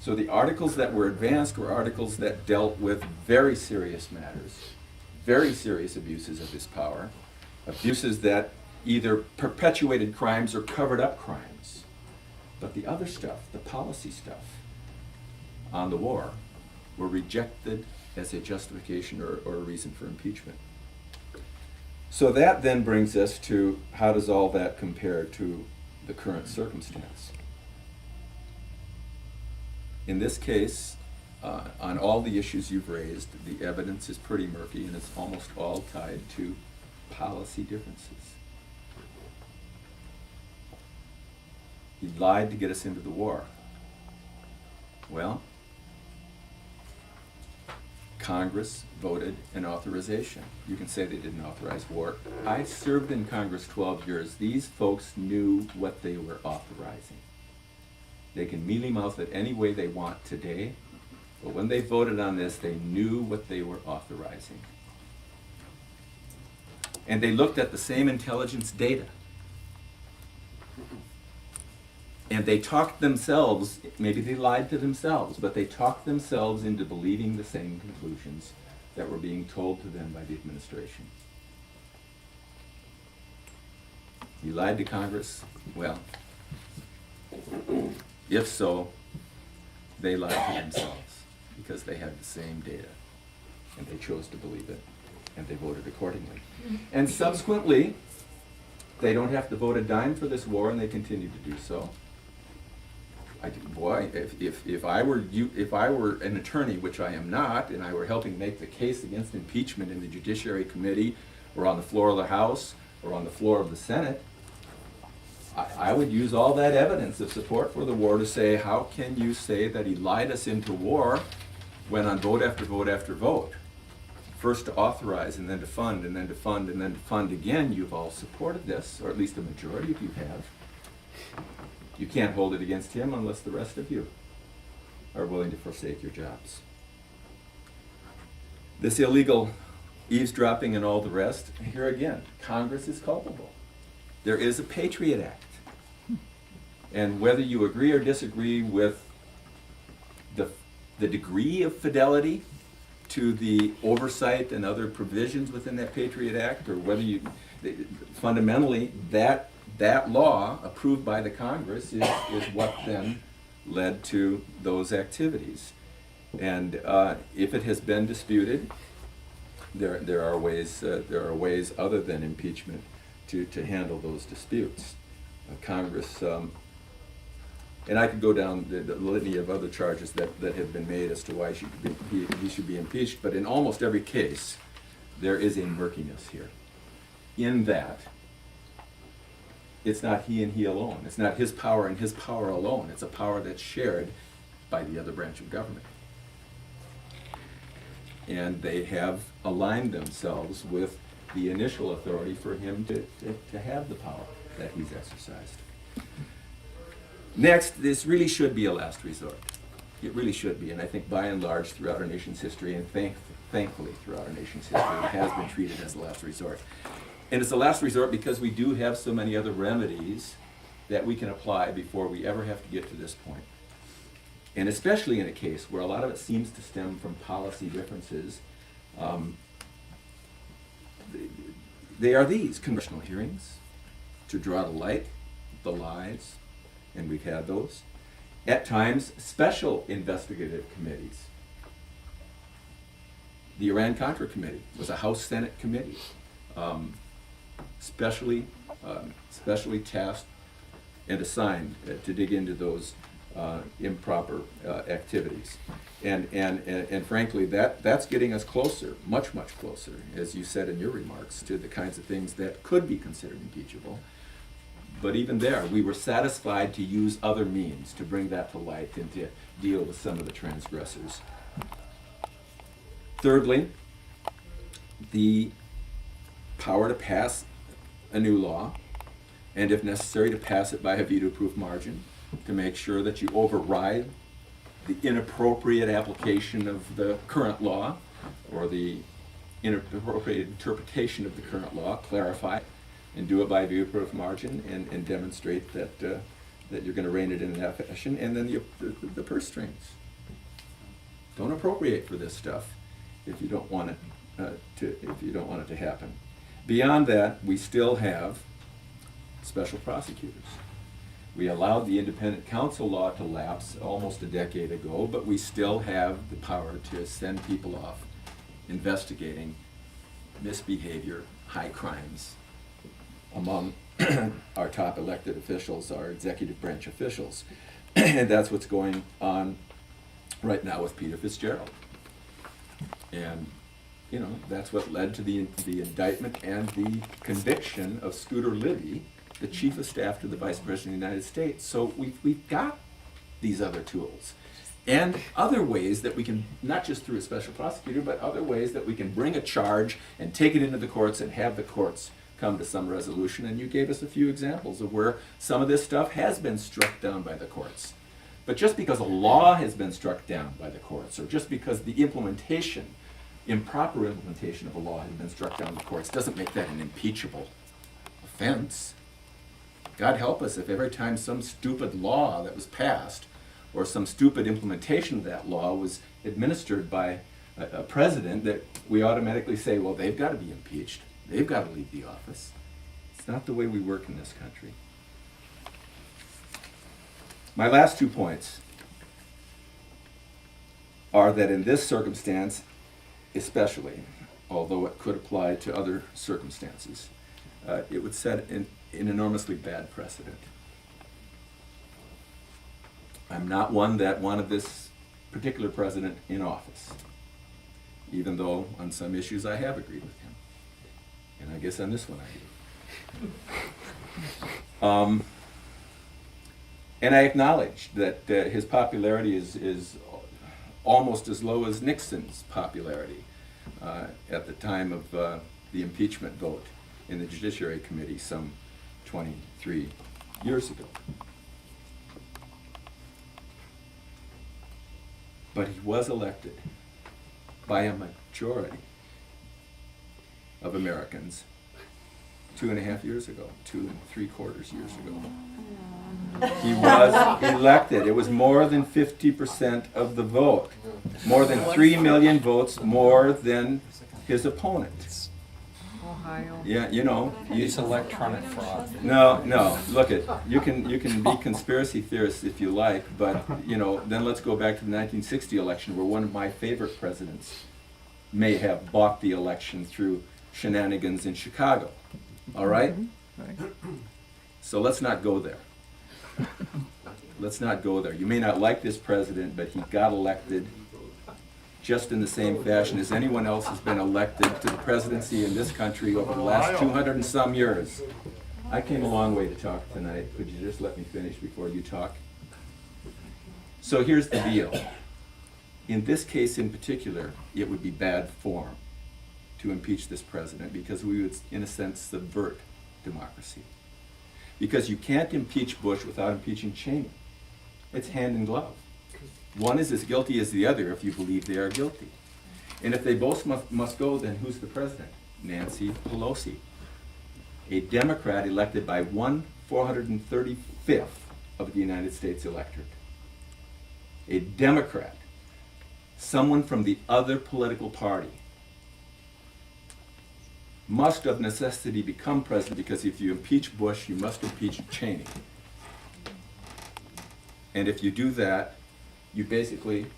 So the articles that were advanced were articles that dealt with very serious matters, very serious abuses of his power, abuses that either perpetuated crimes or covered up crimes. But the other stuff, the policy stuff on the war, were rejected as a justification or a reason for impeachment. So that then brings us to how does all that compare to the current circumstance? In this case, on all the issues you've raised, the evidence is pretty murky and it's almost all tied to policy differences. He lied to get us into the war. Well, Congress voted an authorization. You can say they didn't authorize war. I served in Congress 12 years. These folks knew what they were authorizing. They can mealy-mouth it any way they want today, but when they voted on this, they knew what they were authorizing. And they looked at the same intelligence data. And they talked themselves, maybe they lied to themselves, but they talked themselves into believing the same conclusions that were being told to them by the administration. He lied to Congress? Well, if so, they lied to themselves because they had the same data and they chose to believe it and they voted accordingly. And subsequently, they don't have to vote a dime for this war and they continue to do so. If I were an attorney, which I am not, and I were helping make the case against impeachment in the Judiciary Committee or on the floor of the House or on the floor of the Senate, I would use all that evidence of support for the war to say, how can you say that he lied us into war when on vote after vote after vote, first to authorize and then to fund and then to fund and then to fund again, you've all supported this, or at least a majority of you have. You can't hold it against him unless the rest of you are willing to forsake your jobs. This illegal eavesdropping and all the rest, here again, Congress is culpable. There is a Patriot Act. And whether you agree or disagree with the degree of fidelity to the oversight and other provisions within that Patriot Act, or whether you, fundamentally, that law approved by the Congress is what then led to those activities. And if it has been disputed, there are ways other than impeachment to handle those disputes. Congress, and I could go down the litany of other charges that have been made as to why he should be impeached, but in almost every case, there is a murkiness here. In that, it's not he and he alone. It's not his power and his power alone. It's a power that's shared by the other branch of government. And they have aligned themselves with the initial authority for him to have the power that he's exercised. Next, this really should be a last resort. It really should be, and I think by and large throughout our nation's history, and thankfully throughout our nation's history, it has been treated as a last resort. And it's a last resort because we do have so many other remedies that we can apply before we ever have to get to this point. And especially in a case where a lot of it seems to stem from policy differences, they are these congressional hearings to draw to light the lies, and we've had those. At times, special investigative committees. The Iran-Contra Committee was a House-Senate committee, specially tasked and assigned to dig into those improper activities. And frankly, that's getting us closer, much closer, as you said in your remarks, to the kinds of things that could be considered impeachable. But even there, we were satisfied to use other means to bring that to light and to deal with some of the transgressors. Thirdly, the power to pass a new law, and if necessary, to pass it by a veto-proof margin, to make sure that you override the inappropriate application of the current law, or the inappropriate interpretation of the current law, clarify it, and do it by veto-proof margin, and demonstrate that that you're going to rein it in that fashion. And then the purse strings. Don't appropriate for this stuff if you don't want it to happen. Beyond that, we still have special prosecutors. We allowed the independent counsel law to lapse almost a decade ago, but we still have the power to send people off investigating misbehavior, high crimes among our top elected officials, our executive branch officials. And that's what's going on right now with Peter Fitzgerald. And you know, that's what led to the indictment and the conviction of Scooter Libby, the chief of staff to the Vice President of the United States. So we've got these other tools and other ways that we can, not just through a special prosecutor, but other ways that we can bring a charge and take it into the courts and have the courts come to some resolution. And you gave us a few examples of where some of this stuff has been struck down by the courts. But just because a law has been struck down by the courts, or just because the improper implementation of a law has been struck down by the courts, doesn't make that an impeachable offense. God help us if every time some stupid law that was passed or some stupid implementation of that law was administered by a president, that we automatically say, well, they've got to be impeached. They've got to leave the office. It's not the way we work in this country. My last 2 points are that in this circumstance, especially, although it could apply to other circumstances, it would set an enormously bad precedent. I'm not one that wanted this particular president in office, even though on some issues I have agreed with him. And I guess on this one I do. And I acknowledge that his popularity is almost as low as Nixon's popularity at the time of the impeachment vote in the Judiciary Committee some 23 years ago. But he was elected by a majority of Americans 2.5 years ago, 2 3/4 years ago. He was elected. It was more than 50% of the vote. More than 3 million votes more than his opponent. Ohio. Yeah, you know. It's electronic fraud. No, look it. You can be conspiracy theorists if you like, but you know, then let's go back to the 1960 election where one of my favorite presidents may have bought the election through shenanigans in Chicago. All right? Right. So let's not go there. Let's not go there. You may not like this president, but he got elected just in the same fashion as anyone else has been elected to the presidency in this country over the last 200 and some years. I came a long way to talk tonight. Could you just let me finish before you talk? So here's the deal. In this case in particular, it would be bad form to impeach this president because we would, in a sense, subvert democracy. Because you can't impeach Bush without impeaching Cheney. It's hand in glove. One is as guilty as the other if you believe they are guilty. And if they both must go, then who's the president? Nancy Pelosi, a Democrat elected by 1/435th of the United States electorate. A Democrat, someone from the other political party, must of necessity become president because if you impeach Bush, you must impeach Cheney. And if you do that, you basically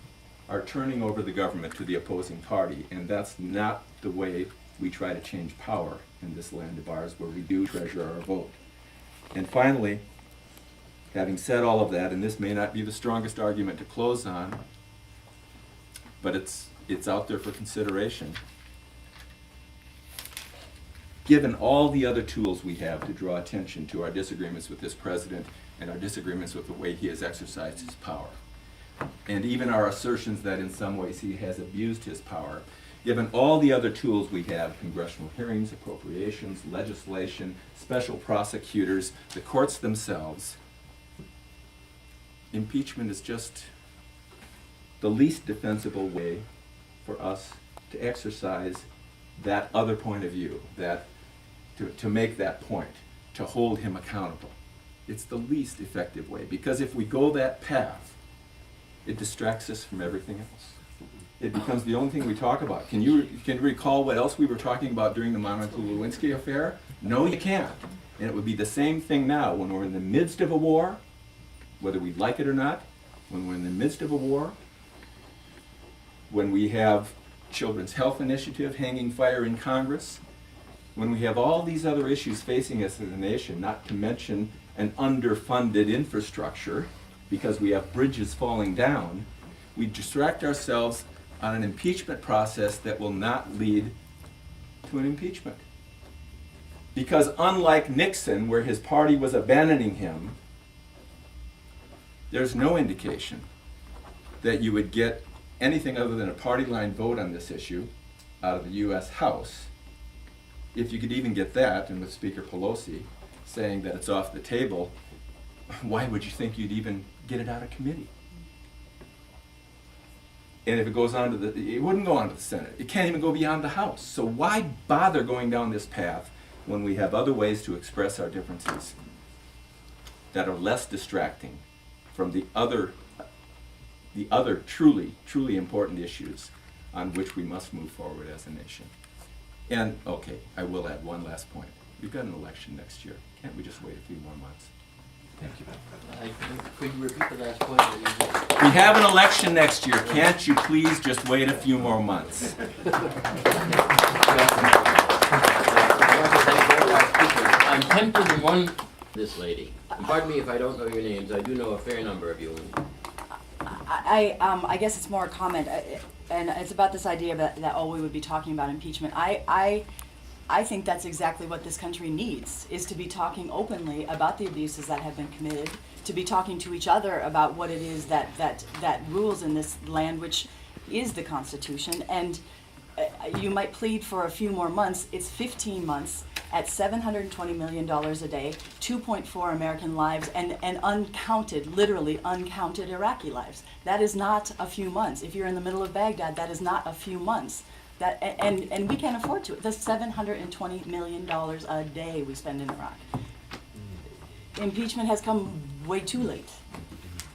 are turning over the government to the opposing party, and that's not the way we try to change power in this land of ours where we do treasure our vote. And finally, having said all of that, and this may not be the strongest argument to close on, but it's out there for consideration. given all the other tools we have to draw attention to our disagreements with this president and our disagreements with the way he has exercised his power, and even our assertions that in some ways he has abused his power, given all the other tools we have, congressional hearings, appropriations, legislation, special prosecutors, the courts themselves, impeachment is just the least defensible way for us to exercise that other point of view, that to make that point, to hold him accountable. It's the least effective way, because if we go that path, it distracts us from everything else. It becomes the only thing we talk about. Can you recall what else we were talking about during the Monica Lewinsky affair? No, you can't. And it would be the same thing now when we're in the midst of a war, whether we like it or not, when we're in the midst of a war, when we have Children's Health Initiative hanging fire in Congress, when we have all these other issues facing us as a nation, not to mention an underfunded infrastructure because we have bridges falling down, we distract ourselves on an impeachment process that will not lead to an impeachment. Because unlike Nixon, where his party was abandoning him, there's no indication that you would get anything other than a party line vote on this issue out of the U.S. House. If you could even get that, and with Speaker Pelosi saying that it's off the table, why would you think you'd even get it out of committee? And if it goes on to it wouldn't go on to the Senate. It can't even go beyond the House. So why bother going down this path when we have other ways to express our differences that are less distracting from the other truly, truly important issues on which we must move forward as a nation? And, okay, I will add one last point. We've got an election next year. Can't we just wait a few more months? Thank you. Could you repeat the last point? That you just- We have an election next year. Can't you please just wait a few more months? I'm tempted in one, this lady. And pardon me if I don't know your names. I do know a fair number of you. I guess it's more a comment, and it's about this idea that we would be talking about impeachment. I think that's exactly what this country needs, is to be talking openly about the abuses that have been committed, to be talking to each other about what it is that rules in this land, which is the Constitution. And you might plead for a few more months. It's 15 months at $720 million a day, 2.4 American lives, and uncounted, literally uncounted Iraqi lives. That is not a few months. If you're in the middle of Baghdad, that is not a few months. And we can't afford to. The $720 million a day we spend in Iraq. Impeachment has come way too late.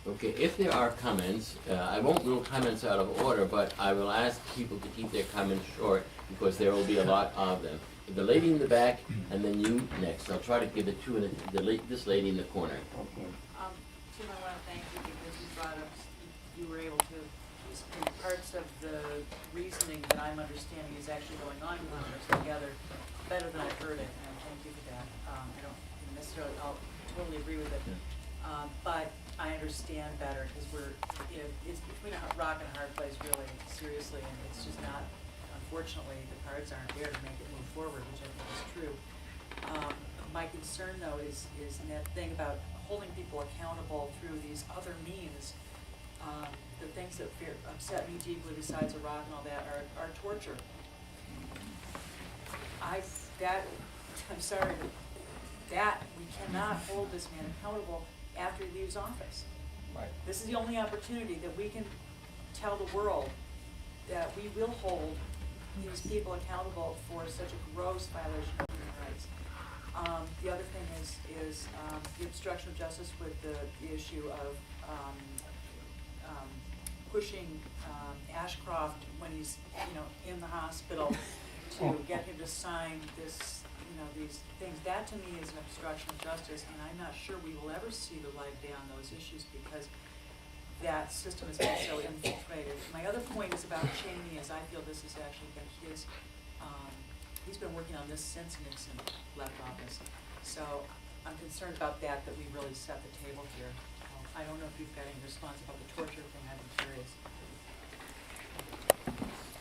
Okay, if there are comments, I won't rule comments out of order, but I will ask people to keep their comments short because there will be a lot of them. The lady in the back, and then you next. I'll try to give it to this lady in the corner. Tim, I want to thank you because you brought up, you were able to explain parts of the reasoning that I'm understanding is actually going on in Congress together better than I've heard it, and thank you for that. I don't necessarily, I'll totally agree with it, but I understand better because it's between a rock and a hard place really, seriously, and it's just not, unfortunately, the cards aren't there to make it move forward, which I think is true. My concern, though, is that thing about holding people accountable through these other means. The things that upset me deeply, besides Iraq and all that, are torture. I'm sorry, that we cannot hold this man accountable after he leaves office. Right. This is the only opportunity that we can tell the world that we will hold these people accountable for such a gross violation of human rights. The other thing is the obstruction of justice with the issue of pushing Ashcroft when he's in the hospital to get him to sign this these things. That to me is an obstruction of justice, and I'm not sure we will ever see the light day on those issues because that system has been so infiltrated. My other point is about Cheney, as I feel this has actually been his, he's been working on this since Nixon left office. So I'm concerned about that we really set the table here. I don't know if you've got any response about the torture thing. I'd be curious.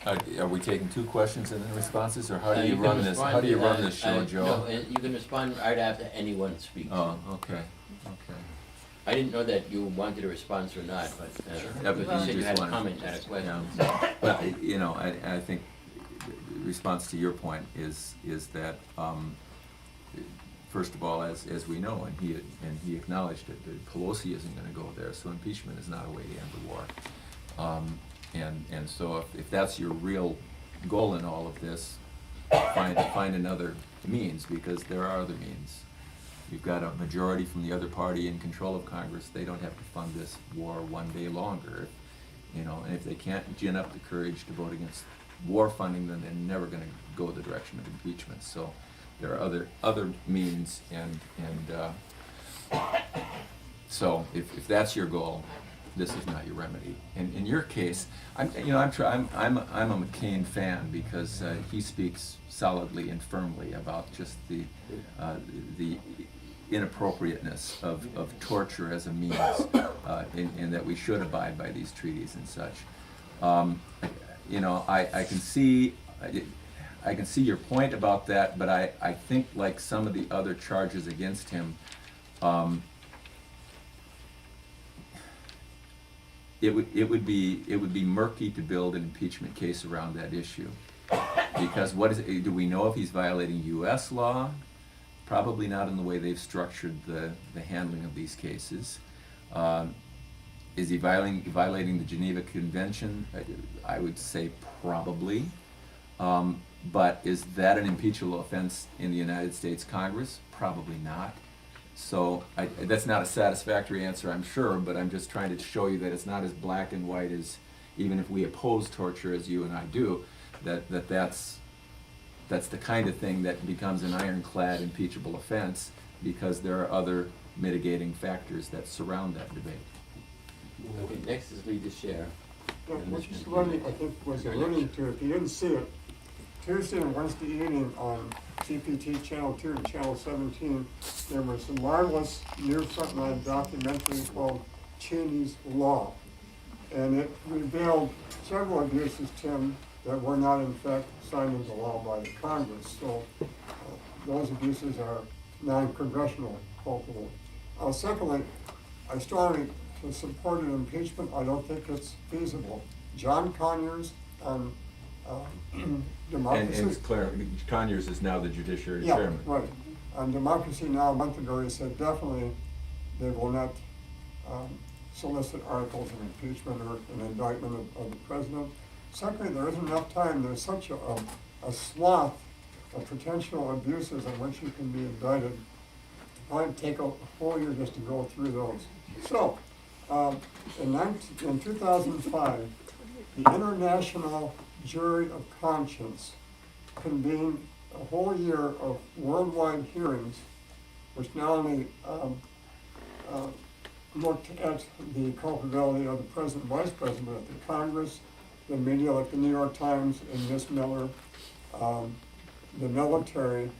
Are we taking 2 questions and then responses, or how do you can run this? respond How do you to run that. this show, Joe? No, you can respond right after anyone speaks. Oh, okay, okay. I didn't know that you wanted a response or not, but, Yeah, but you you said you just had a wanted- comment, had a question. Yeah. Well, you know, I think the response to your point is that, first of all, as we know, and he acknowledged it, that Pelosi isn't gonna go there, so impeachment is not a way to end the war. And so if that's your real goal in all of this, find another means, because there are other means. You've got a majority from the other party in control of Congress. They don't have to fund this war one day longer, you know, and if they can't gin up the courage to vote against war funding, then they're never gonna go the direction of impeachment. So there are other means, and so if that's your goal, this is not your remedy. And in your case, I'm a McCain fan, because he speaks solidly and firmly about just the inappropriateness of torture as a means, and that we should abide by these treaties and such. You know, I can see your point about that, but I think, like some of the other charges against him, it would be murky to build an impeachment case around that issue, because do we know if he's violating U.S. law? Probably not in the way they've structured the handling of these cases. Is he violating the Geneva Convention? I would say probably. But is that an impeachable offense in the United States Congress? Probably not. So that's not a satisfactory answer, I'm sure, but I'm just trying to show you that it's not as black and white as, even if we oppose torture as you and I do, that's the kind of thing that becomes an ironclad impeachable offense, because there are other mitigating factors that surround that debate. Okay, next is lead the share. Yeah, what Mr. Lundy, I think, was alluding to, if you didn't see it, Tuesday and Wednesday evening on TPT Channel 2 and Channel 17, there was a marvelous new frontline documentary called Cheney's Law. And it revealed several abuses, Tim, that were not in fact signed into law by the Congress. So those abuses are non-congressional culpable. Secondly, I strongly support an impeachment. I don't think it's feasible. John Conyers on democracy. And Claire, Conyers is now the judiciary Yeah, chairman. right. On Democracy Now! A month ago, he said definitely they will not solicit articles of impeachment or an indictment of the president. Secondly, there isn't enough time. There's such a swath of potential abuses on which you can be indicted. It might take a whole year just to go through those. So, in 2005, the International Jury of Conscience convened a whole year of worldwide hearings, which not only looked at the culpability of the president and vice president, but at the Congress, the media like the New York Times and Miss Miller, the military,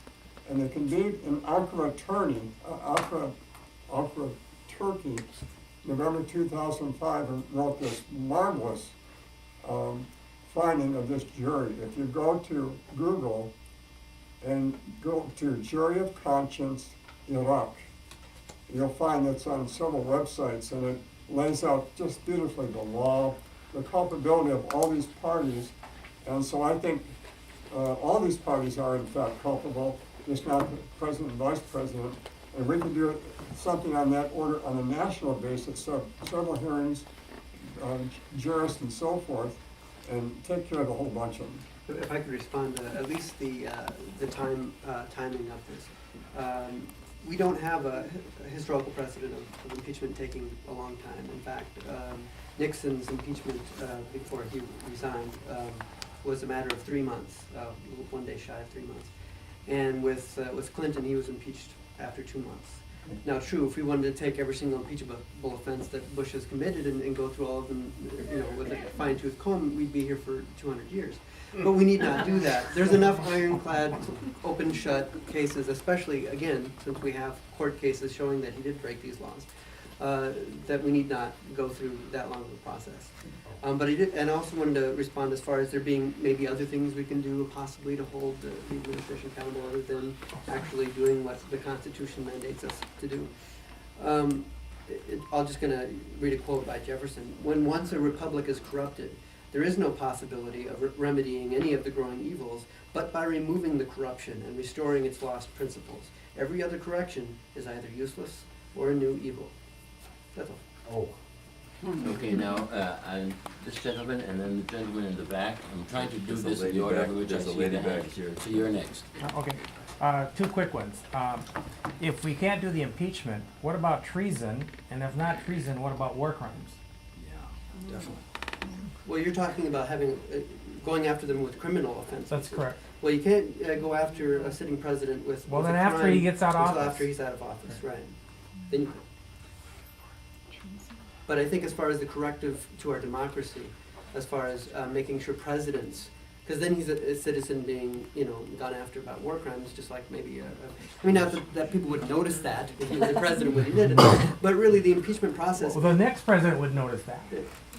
and they convened in Ankara, Turkey, November 2005, and wrote this marvelous finding of this jury. If you go to Google and go to Jury of Conscience Iraq, you'll find it's on several websites, and it lays out just beautifully the law, the culpability of all these parties. And so I think all these parties are in fact culpable, just not the president and vice president. And we can do something on that order on a national basis, so several hearings, jurists and so forth, and take care of a whole bunch of them. If I could respond, at least the timing of this. We don't have a historical precedent of impeachment taking a long time. In fact, Nixon's impeachment before he resigned was a matter of 3 months, one day shy of 3 months. And with Clinton, he was impeached after 2 months. Now, true, if we wanted to take every single impeachable offense that Bush has committed and go through all of them, with a fine-tooth comb, we'd be here for 200 years. But we need not do that. There's enough ironclad, open-shut cases, especially, again, since we have court cases showing that he did break these laws, that we need not go through that long of a process. But I also wanted to respond as far as there being maybe other things we can do possibly to hold the administration accountable other than actually doing what the Constitution mandates us to do. I'm just going to read a quote by Jefferson. "When once a republic is corrupted, there is no possibility of remedying any of the growing evils, but by removing the corruption and restoring its lost principles. Every other correction is either useless or a new evil." That's all. Okay, now, this gentleman and then the gentleman in the back. I'm trying to do There's a this in lady the order back- in which I there's a see lady the back hands. here. So you're next. Okay, two quick ones. If we can't do the impeachment, what about treason? And if not treason, what about war crimes? Yeah, definitely. Well, you're talking about having, going after them with criminal offenses. That's correct. Well, you can't go after a sitting president with Well, with then a after crime he gets out of until office. after he's out of office, right. Then you, but I think as far as the corrective to our democracy, as far as making sure presidents, because then he's a citizen being, gone after about war crimes, just like maybe I mean, not that people would notice that if he was a president when he did it, but really the impeachment process. Well, the next president would notice that.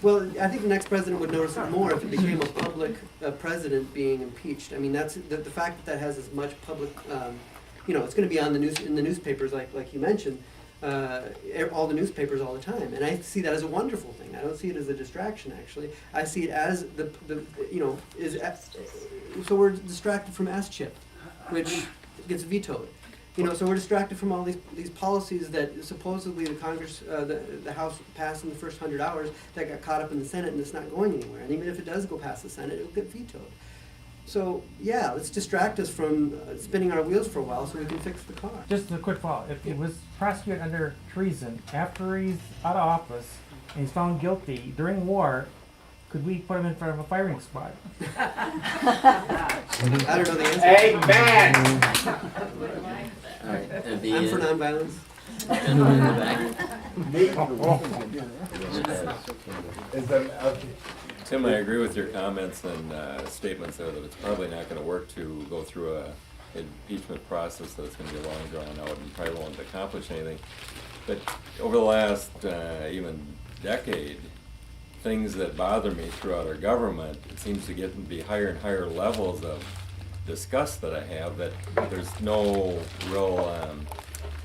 Well, I think the next president would notice it more if it became a public president being impeached. I mean, that's the fact that has as much public, it's going to be on the news in the newspapers, like you mentioned, all the newspapers all the time, and I see that as a wonderful thing. I don't see it as a distraction. Actually, I see it as so we're distracted from S-chip, which gets vetoed. So we're distracted from all these policies that supposedly the Congress, the House passed in the first 100 hours that got caught up in the Senate, and it's not going anywhere. And even if it does go past the Senate, it'll get vetoed. So yeah, let's distract us from spinning our wheels for a while so we can fix the car. Just a quick follow. If he was prosecuted under treason after he's out of office and he's found guilty during war, could we put him in front of a firing squad? I don't know the answer. Amen! All right, I'm for nonviolence. gentleman in the back. Tim, I agree with your comments and statements there that it's probably not going to work to go through a impeachment process that's going to be long drawn out and probably won't accomplish anything. But over the last even decade, things that bother me throughout our government, it seems to get to be higher and higher levels of disgust that I have, that there's no real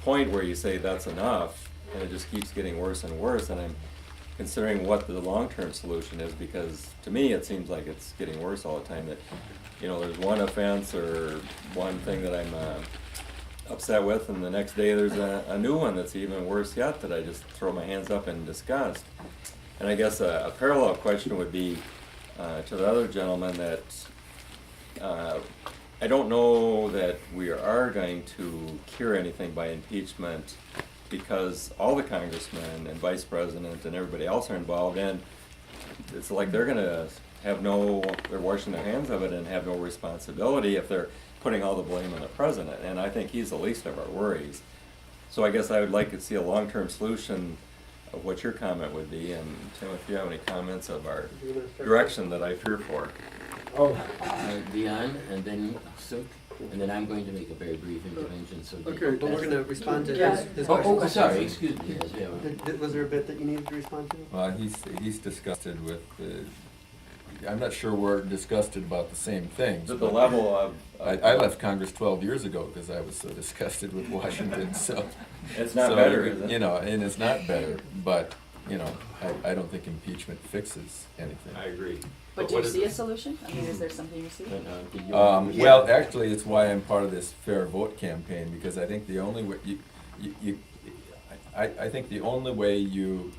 point where you say that's enough, and it just keeps getting worse and worse, and I'm considering what the long-term solution is, because to me it seems like it's getting worse all the time, that there's one offense or one thing that I'm upset with, and the next day there's a new one that's even worse yet that I just throw my hands up in disgust. And I guess a parallel question would be to the other gentleman that I don't know that we are going to cure anything by impeachment, because all the congressmen and vice president and everybody else are involved, and it's like they're going to they're washing their hands of it and have no responsibility if they're putting all the blame on the president, and I think he's the least of our worries. So I guess I would like to see a long-term solution of what your comment would be, and Tim, if you have any comments of our direction that I fear for. Dion, and then Suk, and then I'm going to make a very brief intervention. So Okay, but we're going to respond to his Oh, questions. sorry, excuse me. Yes, yeah. Was there a bit that you needed to respond to? Well, he's disgusted with I'm not sure we're disgusted about the same things. The level of I left Congress 12 years ago because I was so disgusted with Washington, so. It's not better, is it? And it's not better, but, I don't think impeachment fixes anything. I agree. But do what you is see it? a solution? I mean, is there something you see? But, Well, actually, it's why I'm part of this fair vote campaign, because I think the only way I think the only way you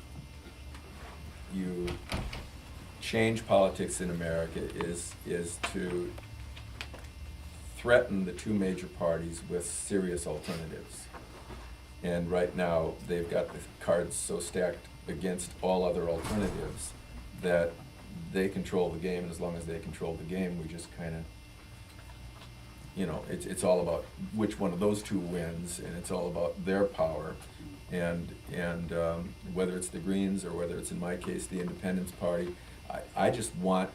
change politics in America is to threaten the two major parties with serious alternatives. And right now, they've got the cards so stacked against all other alternatives that they control the game, and as long as they control the game, we just kind of, it's all about which one of those two wins, and it's all about their power. And whether it's the Greens or whether it's, in my case, the Independence Party, I just want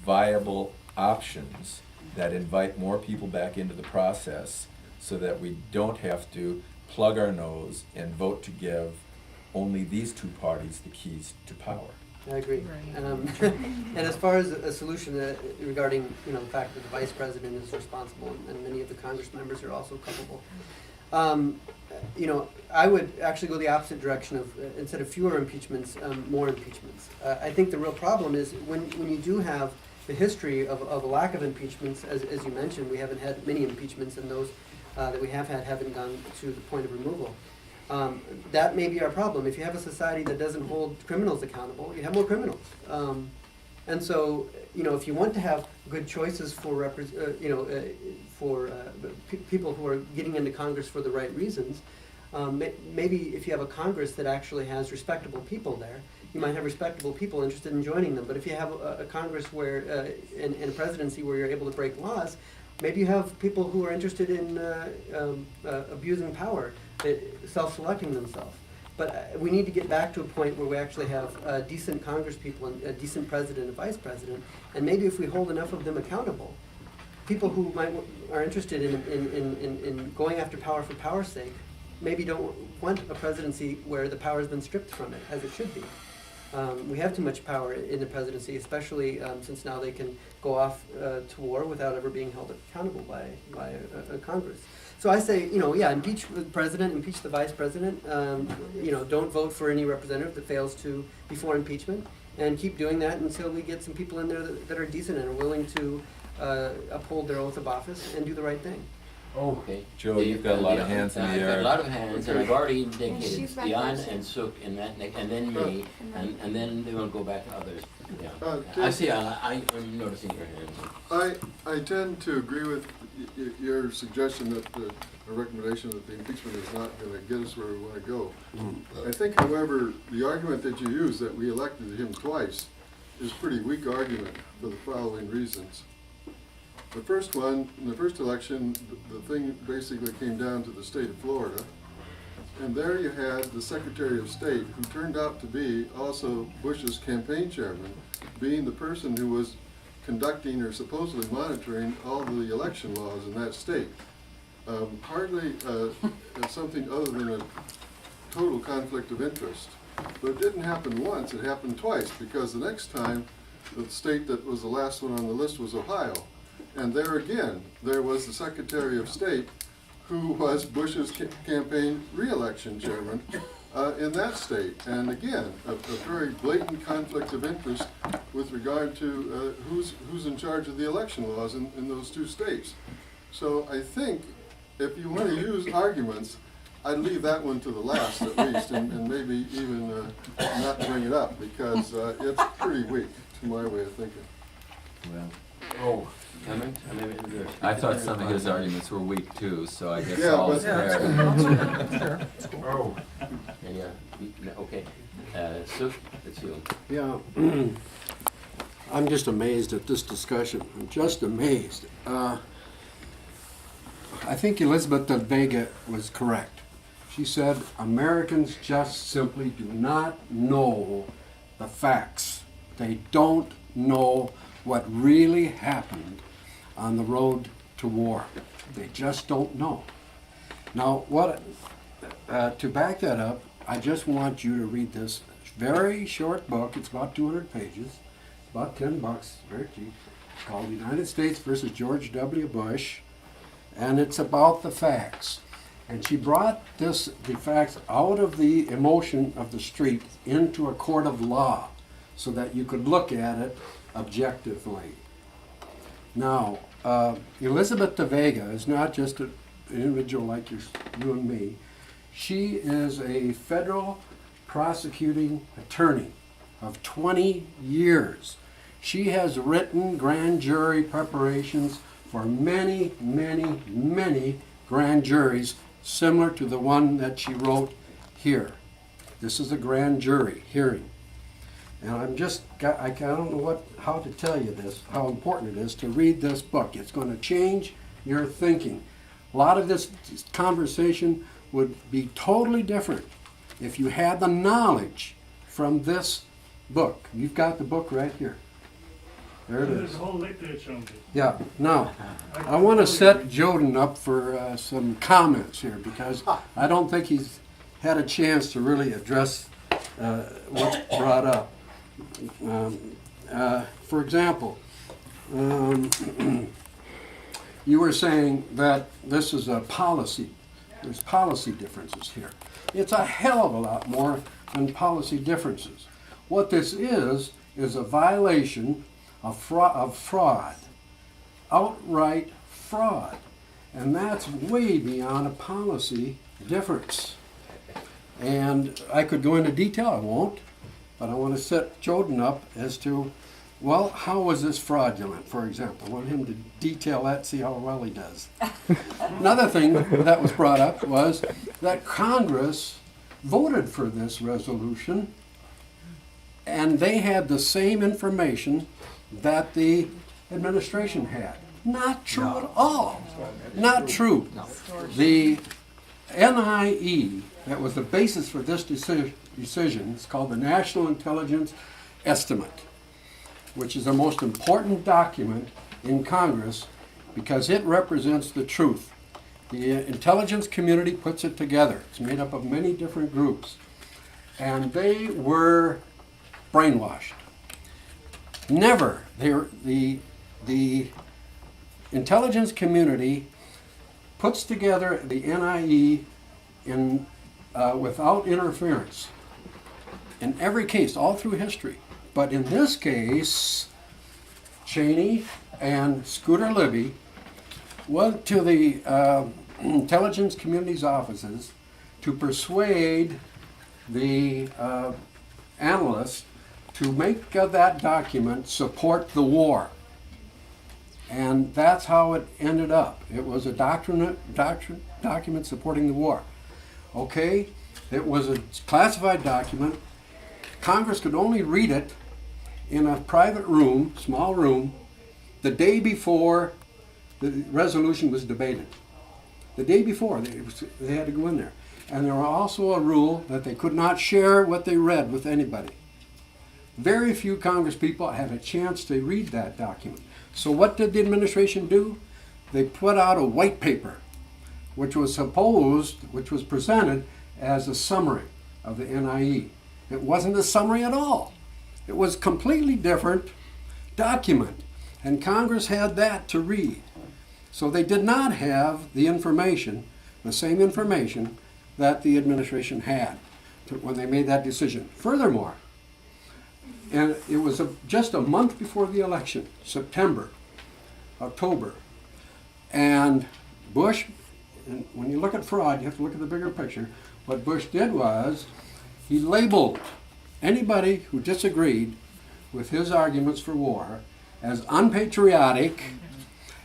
viable options that invite more people back into the process so that we don't have to plug our nose and vote to give only these two parties the keys to power. I agree. And as far as a solution regarding, the fact that the vice president is responsible and many of the Congress members are also culpable, I would actually go the opposite direction of instead of fewer impeachments, more impeachments. I think the real problem is when you do have the history of a lack of impeachments, as you mentioned, we haven't had many impeachments, and those that we have had haven't gone to the point of removal. That may be our problem. If you have a society that doesn't hold criminals accountable, you have more criminals. And so, if you want to have good choices for people who are getting into Congress for the right reasons, maybe if you have a Congress that actually has respectable people there, you might have respectable people interested in joining them. But if you have a Congress where, and a presidency where you're able to break laws, maybe you have people who are interested in abusing power, self-selecting themselves. But we need to get back to a point where we actually have decent Congress people and a decent president and vice president. And maybe if we hold enough of them accountable, people who are interested in going after power for power's sake, maybe don't want a presidency where the power has been stripped from it, as it should be. We have too much power in the presidency, especially since now they can go off to war without ever being held accountable by a Congress. So I say, impeach the president, impeach the vice president. Don't vote for any representative that fails to before impeachment, and keep doing that until we get some people in there that are decent and are willing to uphold their oath of office and do the right thing. Okay. Joe, you've got a lot of hands in the I've got air. a lot of hands, and I've already indicated she's back Jan there, and Suk and then me, and then we'll go back to others. Yeah. Tim- I see, I'm noticing your hands. I tend to agree with your suggestion that a recommendation that the impeachment is not going to get us where we want to go. I think, however, the argument that you use, that we elected him twice, is a pretty weak argument for the following reasons. The first one, in the first election, the thing basically came down to the state of Florida. And there you had the Secretary of State, who turned out to be also Bush's campaign chairman, being the person who was conducting or supposedly monitoring all the election laws in that state. Hardly something other than a total conflict of interest. But it didn't happen once, it happened twice, because the next time, the state that was the last one on the list was Ohio. And there again, there was the Secretary of State, who was Bush's campaign re-election chairman in that state. And again, a very blatant conflict of interest with regard to who's in charge of the election laws in those two states. So I think if you want to use arguments, I'd leave that one to the last at least, and maybe even not bring it up, because it's pretty weak to my way of thinking. Well, Comment? I thought some of his arguments were weak too, so I guess Yeah, all but- is fair. Okay. Suk, it's you. Yeah, I'm just amazed at this discussion. I'm just amazed. I think Elizabeth de Vega was correct. She said Americans just simply do not know the facts. They don't know what really happened on the road to war. They just don't know. Now, to back that up, I just want you to read this very short book. It's about 200 pages, about $10, very cheap. It's called United States versus George W. Bush, and it's about the facts. And she brought the facts out of the emotion of the street into a court of law so that you could look at it objectively. Now, Elizabeth de Vega is not just an individual like you and me. She is a federal prosecuting attorney of 20 years. She has written grand jury preparations for many, many, many grand juries similar to the one that she wrote here. This is a grand jury hearing. And I don't know how to tell you this, how important it is to read this book. It's going to change your thinking. A lot of this conversation would be totally different if you had the knowledge from this book. You've got the book right here. There it is. There's a whole literature on it. Yeah. Now, I want to set Jodin up for some comments here, because I don't think he's had a chance to really address what's brought up. For example, you were saying that this is a policy. There's policy differences here. It's a hell of a lot more than policy differences. What this is a violation of fraud, outright fraud. And that's way beyond a policy difference. And I could go into detail, I won't, but I want to set Jodin up as to, well, how was this fraudulent, for example? I want him to detail that, see how well he does. Another thing that was brought up was that Congress voted for this resolution, and they had the same information that the administration had. Not true at all. Not true. The NIE, that was the basis for this decision, is called the National Intelligence Estimate, which is the most important document in Congress because it represents the truth. The intelligence community puts it together. It's made up of many different groups. And they were brainwashed. Never, the intelligence community puts together the NIE without interference. In every case, all through history. But in this case, Cheney and Scooter Libby went to the intelligence community's offices to persuade the analysts to make that document support the war. And that's how it ended up. It was a document supporting the war. Okay? It was a classified document. Congress could only read it in a private room, small room, the day before the resolution was debated. The day before, they had to go in there. And there was also a rule that they could not share what they read with anybody. Very few Congress people had a chance to read that document. So what did the administration do? They put out a white paper, which was presented as a summary of the NIE. It wasn't a summary at all. It was a completely different document. And Congress had that to read. So they did not have the information, the same information that the administration had when they made that decision. Furthermore, and it was just a month before the election, September, October, and Bush, and when you look at fraud, you have to look at the bigger picture. What Bush did was he labeled anybody who disagreed with his arguments for war as unpatriotic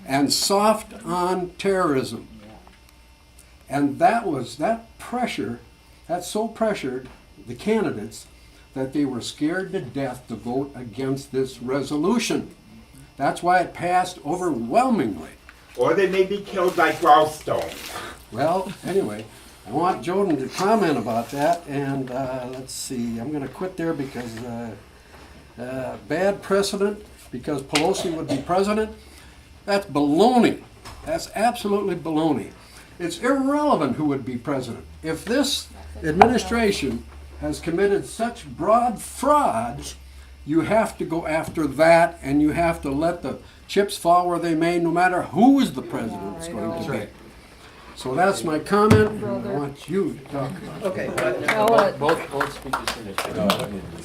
and soft on terrorism. And that so pressured the candidates that they were scared to death to vote against this resolution. That's why it passed overwhelmingly. Or they may be killed by gallstones. Well, anyway, I want Jodin to comment about that, and let's see, I'm going to quit there because bad precedent, because Pelosi would be president. That's baloney. That's absolutely baloney. It's irrelevant who would be president. If this administration has committed such broad fraud, you have to go after that, and you have to let the chips fall where they may, no matter who is the president it's going to be. So that's my comment, and I want you to talk about it. Okay, Both speakers finished.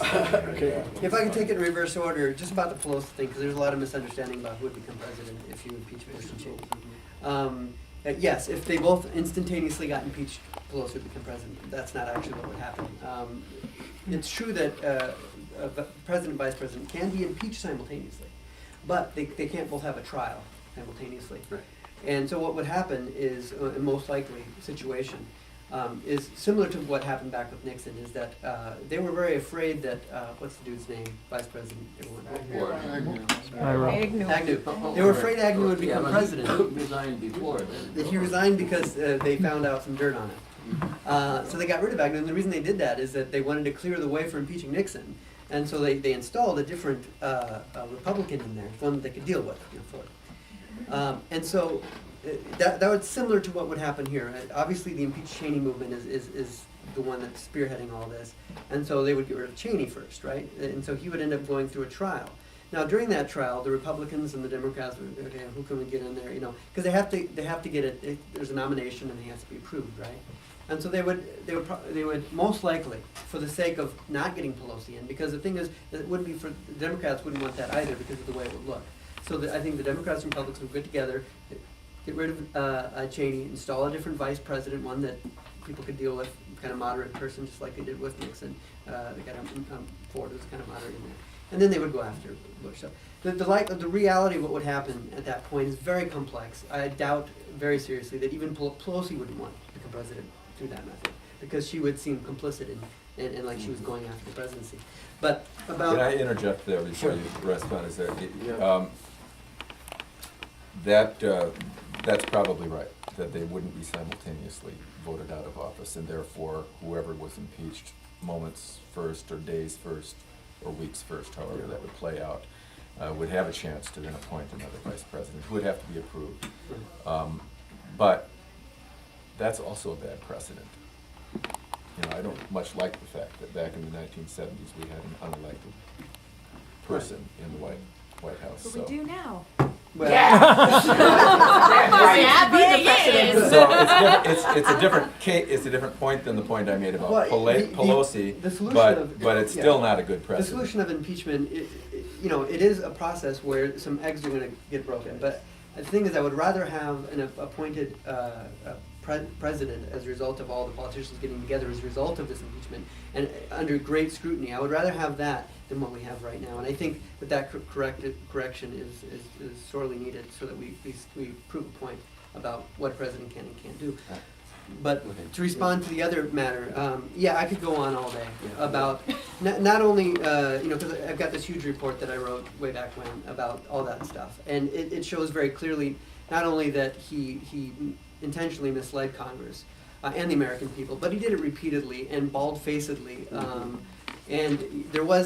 okay. If I can take it in reverse order, just about the Pelosi thing, because there's a lot of misunderstanding about who would become president if you impeach Bush and Cheney. Yes, if they both instantaneously got impeached, Pelosi would become president. That's not actually what would happen. It's true that president and vice president can be impeached simultaneously, but they can't both have a trial simultaneously. Right. And so what would happen is, a most likely situation, is similar to what happened back with Nixon, is that they were very afraid that, what's the dude's name, vice president? Agnew. They were afraid Agnew would become president. He resigned before then. He resigned because they found out some dirt on it. So they got rid of Agnew, and the reason they did that is that they wanted to clear the way for impeaching Nixon. And so they installed a different Republican in there, one that they could deal with, and so that was similar to what would happen here. Obviously, the impeach Cheney movement is the one that's spearheading all this. And so they would get rid of Cheney first, right? And so he would end up going through a trial. Now, during that trial, the Republicans and the Democrats would, okay, who can we get in there, you know, because they have to get it, there's a nomination and he has to be approved, right? And so they would most likely, for the sake of not getting Pelosi in, because the thing is, it wouldn't be for, the Democrats wouldn't want that either because of the way it would look. So I think the Democrats and Republicans would get together, get rid of Cheney, install a different vice president, one that people could deal with, kind of moderate person, just like they did with Nixon. They got Ford was kind of moderate in there. And then they would go after Bush. So the reality of what would happen at that point is very complex. I doubt very seriously that even Pelosi wouldn't want to become president through that method, because she would seem complicit and like she was going after the presidency. But about... Can I interject there before you respond? Is there, that's probably right, that they wouldn't be simultaneously voted out of office, and therefore whoever was impeached moments first or days first or weeks first, however that would play out, would have a chance to then appoint another vice president who would have to be approved. But that's also a bad precedent. You know, I don't much like the fact that back in the 1970s we had an unelected person in the White House. But we do now. Well, So it's a different case. It's a different point than the point I made about Pelosi. The solution but it's still not a good precedent. The solution of impeachment, you know, it is a process where some eggs are going to get broken. But the thing is, I would rather have an appointed president as a result of all the politicians getting together as a result of this impeachment and under great scrutiny. I would rather have that than what we have right now. And I think that correction is sorely needed so that we prove a point about what a president can and can't do. But to respond to the other matter, yeah, I could go on all day about not only, you know, because I've got this huge report that I wrote way back when about all that stuff. And it shows very clearly not only that he intentionally misled Congress and the American people, but he did it repeatedly and bald-facedly. And there were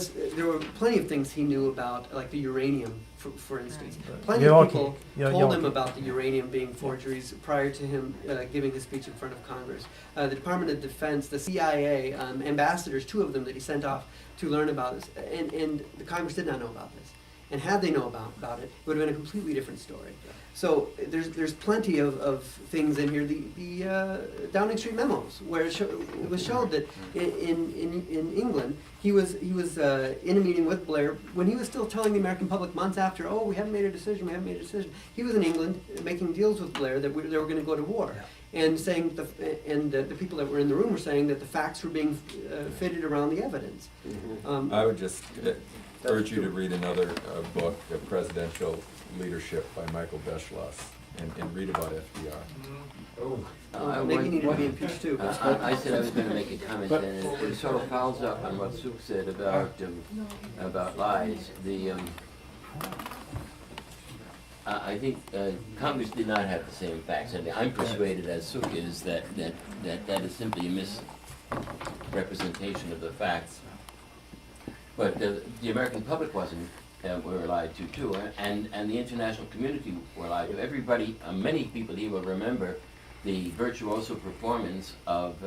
plenty of things he knew about, like the uranium, for instance. Plenty of people told him about the uranium being forgeries prior to him giving his speech in front of Congress. The Department of Defense, the CIA, ambassadors, 2 of them that he sent off to learn about this, and the Congress did not know about this. And had they known about it, it would have been a completely different story. So there's plenty of things in here. The Downing Street memos, where it was shown that in England he was in a meeting with Blair when he was still telling the American public months after, oh, we haven't made a decision. He was in England making deals with Blair that they were going to go to war, and saying the people that were in the room were saying that the facts were being fitted around the evidence. I would just urge you to read another book, Presidential Leadership by Michael Beschloss, and read about FDR. Maybe he needed to be impeached too. I said I was going to make a comment, and it sort of follows up on what Suk said about lies. I think Congress did not have the same facts, and I'm persuaded, as Suk is, that is simply a misrepresentation of the facts. But the American public were lied to too, and the international community were lied to. Everybody, many people here will remember the virtuoso performance of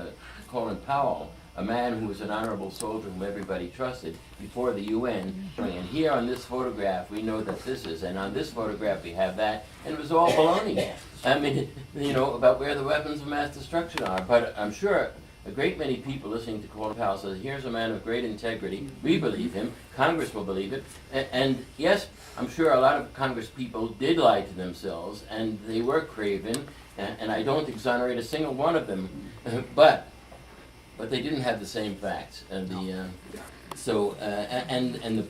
Colin Powell, a man who was an honorable soldier whom everybody trusted, before the UN. And here on this photograph, we know that this is, and on this photograph we have that, and it was all baloney. I mean, you know, about where the weapons of mass destruction are. But I'm sure a great many people listening to Colin Powell says, here's a man of great integrity. We believe him. Congress will believe it. And yes, I'm sure a lot of Congress people did lie to themselves, and they were craven, and I don't exonerate a single one of them. But they didn't have the same facts. And the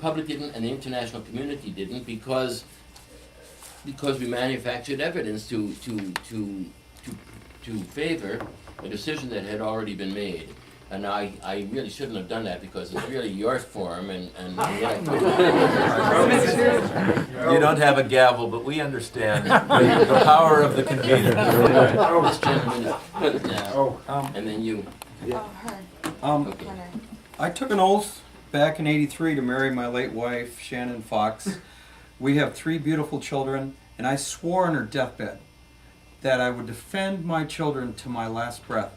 public didn't, and the international community didn't, because we manufactured evidence to favor a decision that had already been made. And I really shouldn't have done that, because it's really your forum, and You don't have a gavel, but we understand the power of the convener. And then you. Okay. I took an oath back in '83 to marry my late wife, Shannon Fox. We have 3 beautiful children, and I swore on her deathbed that I would defend my children to my last breath.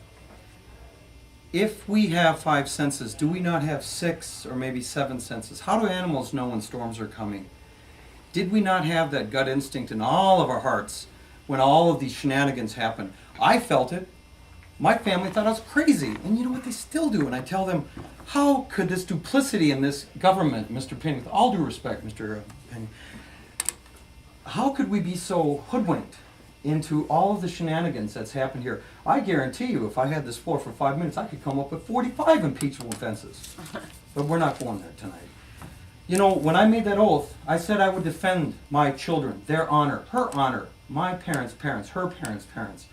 if we have 5 senses, do we not have 6 or maybe 7 senses? How do animals know when storms are coming? Did we not have that gut instinct in all of our hearts when all of these shenanigans happened? I felt it. My family thought I was crazy. And you know what? They still do. And I tell them, how could this duplicity in this government, Mr. Penny, with all due respect, Mr. Penny, how could we be so hoodwinked into all of the shenanigans that's happened here? I guarantee you, if I had this floor for 5 minutes, I could come up with 45 impeachable offenses. But we're not going there tonight. You know, when I made that oath, I said I would defend my children, their honor, her honor, my parents' parents, her parents' parents.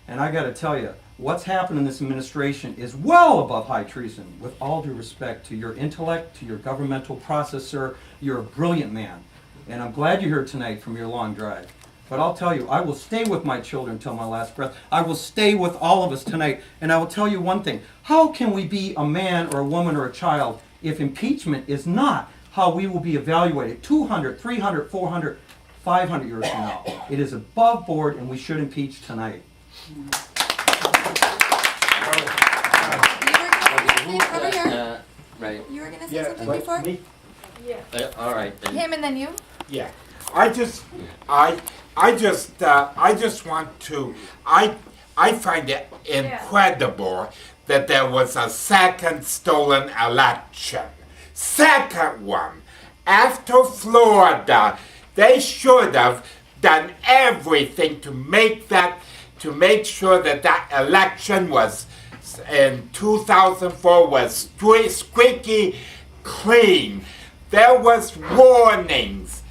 And I got to tell you, what's happened in this administration is well above high treason. With all due respect to your intellect, to your governmental process, sir, you're a brilliant man. And I'm glad you're here tonight from your long drive. But I'll tell you, I will stay with my children till my last breath. I will stay with all of us tonight. And I will tell you one thing. How can we be a man or a woman or a child if impeachment is not how we will be evaluated 200, 300, 400, 500 years from now? It is above board, and we should impeach tonight. Right. You were gonna say something before? Me? All right, then. Him and then you? Yeah. I just want to, I find it incredible that there was a second stolen election. Second one. After Florida, they should have done everything to make sure that that election was in 2004 was squeaky clean. There was warnings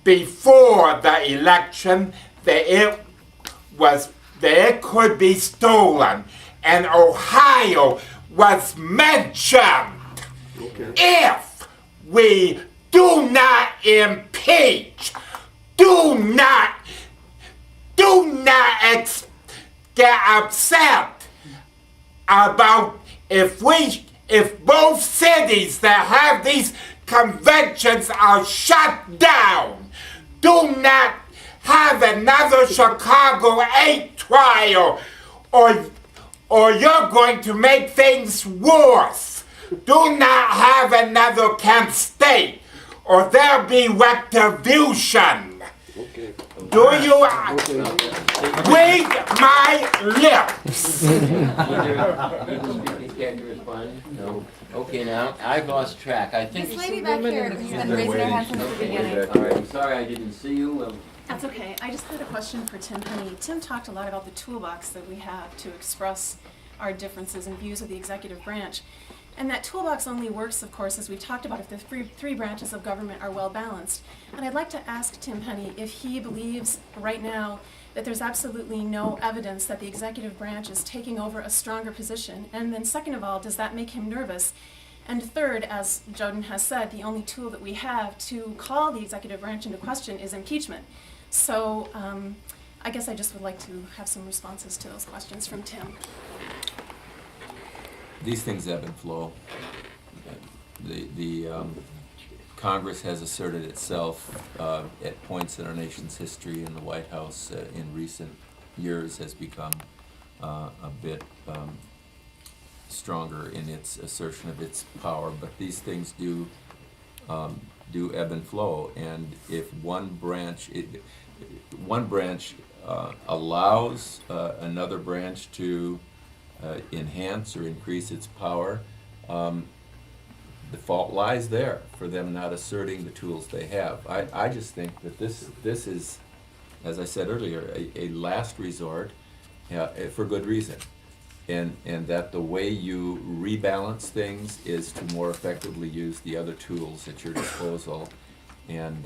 before the election that it could be stolen, and Ohio was mentioned. Okay. If we do not impeach, do not get upset about if both cities that have these conventions are shut down. Do not have another Chicago 8 trial, or you're going to make things worse. Do not have another Kent State, or there'll be retribution. Okay. Do you read my lips? You care to respond? No. Okay, now I've lost track. I think This lady back here has been raising her hand since the beginning. All right. I'm sorry I didn't see you. That's okay. I just had a question for Tim Penny. Tim talked a lot about the toolbox that we have to express our differences and views of the executive branch. And that toolbox only works, of course, as we talked about, if the three branches of government are well balanced. And I'd like to ask Tim Penny if he believes right now that there's absolutely no evidence that the executive branch is taking over a stronger position. And then second of all, does that make him nervous? And third, as Jodin has said, the only tool that we have to call the executive branch into question is impeachment. So I guess I just would like to have some responses to those questions from Tim. These things ebb and flow. The Congress has asserted itself at points in our nation's history, and the White House in recent years has become a bit stronger in its assertion of its power. But these things do ebb and flow, and if one branch allows another branch to enhance or increase its power, the fault lies there for them not asserting the tools they have. I just think that this is, as I said earlier, a last resort for good reason, and that the way you rebalance things is to more effectively use the other tools at your disposal, and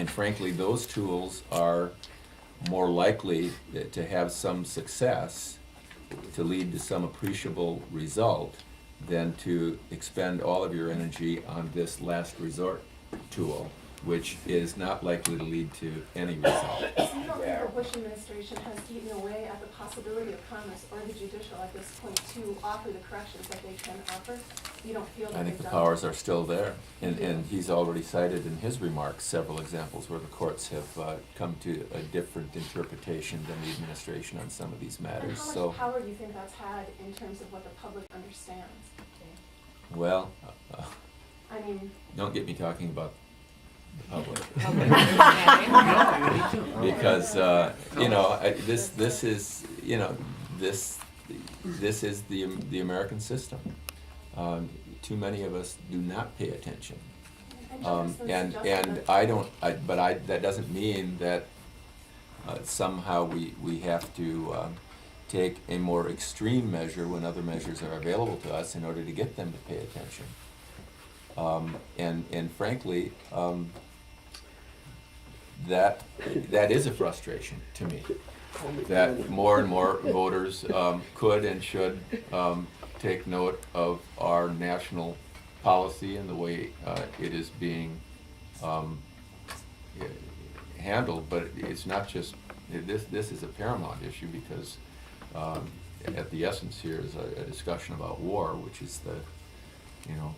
frankly, those tools are more likely to have some success, to lead to some appreciable result, than to expend all of your energy on this last resort tool, which is not likely to lead to any result. Bush administration has eaten away at the possibility of Congress or the judicial at this point to offer the corrections that they can offer? You don't feel that I think they've the done powers that? are still there, and he's already cited in his remarks several examples where the courts have come to a different interpretation than the administration on some of these And matters. how So, much power do you think that's had in terms of what the public understands? well, I mean, don't get me talking about the public. Because, you know, this is, you know, this is the American system. Too many of us do not pay attention. And I don't, that doesn't mean that somehow we have to take a more extreme measure when other measures are available to us in order to get them to pay attention. And frankly, that is a frustration to me, that more and more voters could and should take note of our national policy and the way it is being handled. But it's not just, this is a paramount issue because at the essence here is a discussion about war, which is the, you know,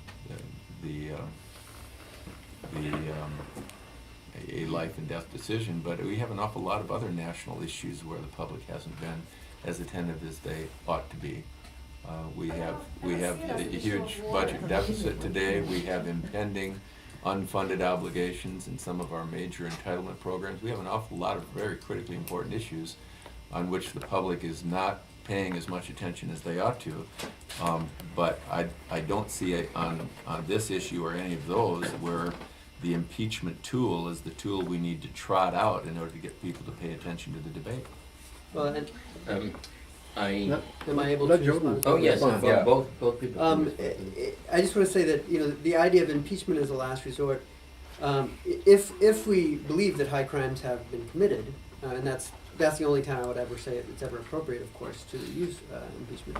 a life and death decision. But we have an awful lot of other national issues where the public hasn't been as attentive as they ought to be. We have a huge budget deficit today. We have impending unfunded obligations in some of our major entitlement programs. We have an awful lot of very critically important issues on which the public is not paying as much attention as they ought to. But I don't see it on this issue or any of those where the impeachment tool is the tool we need to trot out in order to get people to pay attention to the debate. Well, and Am I able Let to Jodin respond? Oh, yes, Yeah. both people. can respond. I just want to say that, you know, the idea of impeachment as a last resort, if we believe that high crimes have been committed, and that's the only time I would ever say it's ever appropriate, of course, to use impeachment.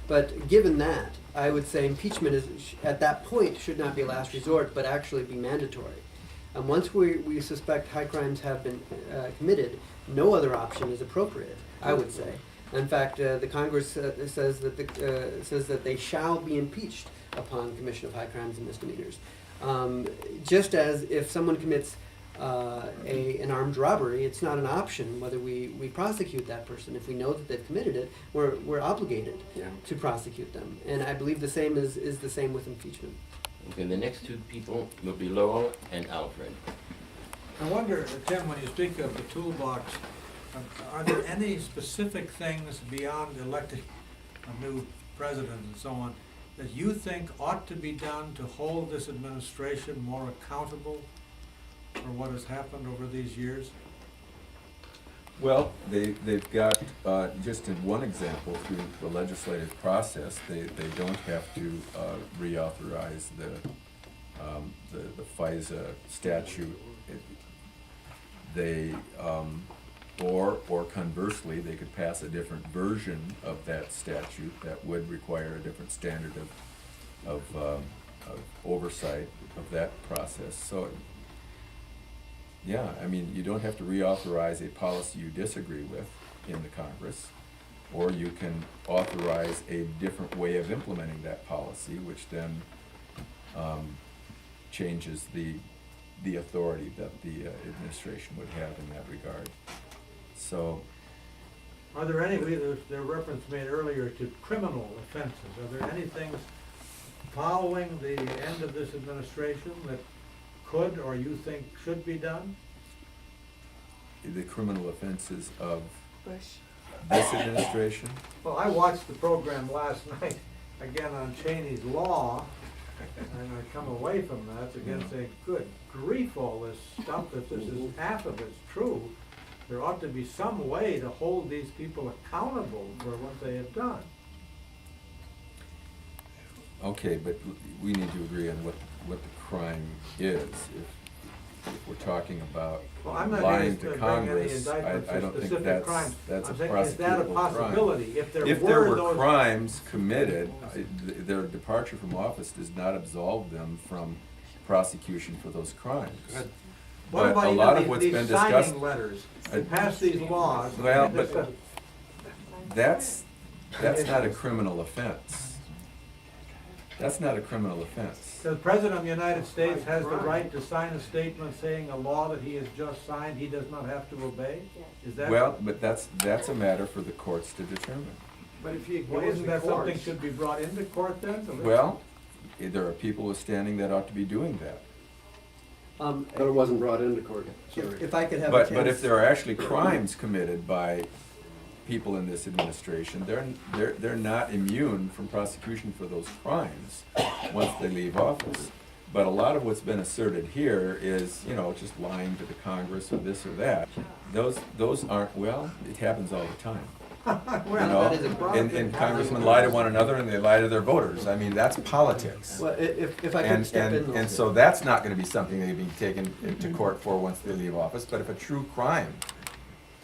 But given that, I would say impeachment is, at that point, should not be a last resort, but actually be mandatory. And once we suspect high crimes have been committed, no other option is appropriate, I would say. In fact, the Congress says that they shall be impeached upon commission of high crimes and misdemeanors. Just as if someone commits an armed robbery, it's not an option whether we prosecute that person. If we know that they've committed it, we're obligated to prosecute them. And I believe the same is the same with impeachment. Okay, the next two people will be Lowell and Alfred. I wonder, Tim, when you speak of the toolbox, are there any specific things beyond electing a new president and so on that you think ought to be done to hold this administration more accountable for what has happened over these years? Well, they've got, just in one example, through the legislative process, they don't have to reauthorize the FISA statute. Or conversely, they could pass a different version of that statute that would require a different standard of oversight of that process. So, yeah, I mean, you don't have to reauthorize a policy you disagree with in the Congress, or you can authorize a different way of implementing that policy, which then changes the authority that the administration would have in that regard. So, Are there any, there reference made earlier to criminal offenses, are there any things following the end of this administration that could or you think should be done? the criminal offenses of Bush. this administration? Well, I watched the program last night, again on Cheney's law, and I come away from that again saying, good grief, all this stuff, that this is half of it's true. There ought to be some way to hold these people accountable for what they have done. Okay, but we need to agree on what the crime is. If we're talking about Well, I'm not lying going to to bring any Congress, indictments I for don't think specific crimes. that's a I'm saying, is that a prosecutable crime. possibility? If there were those crimes committed, their departure from office does not absolve them from prosecution for those crimes. What But about a even lot of these- what's these been discussed. signing letters? We pass these laws. Well, and this, but that's not a criminal offense. That's not a criminal offense. The President of the United States has the right to sign a statement saying a law that he has just signed, he does not have to obey? Is that? Well, but that's a matter for the courts to determine. But if he, well, isn't that something should be brought into court then? Well, there are people standing that ought to be doing that. But it wasn't brought into court, sorry. If I could have a chance. But if there are actually crimes committed by people in this administration, they're not immune from prosecution for those crimes once they leave office. But a lot of what's been asserted here is, just lying to the Congress or this or that. Those aren't, well, it happens all the time. That is a problem. And congressmen lie to one another and they lie to their voters. I mean, that's politics. Well, if I could step in. And so that's not gonna be something they'd be taken into court for once they leave office, but if a true crime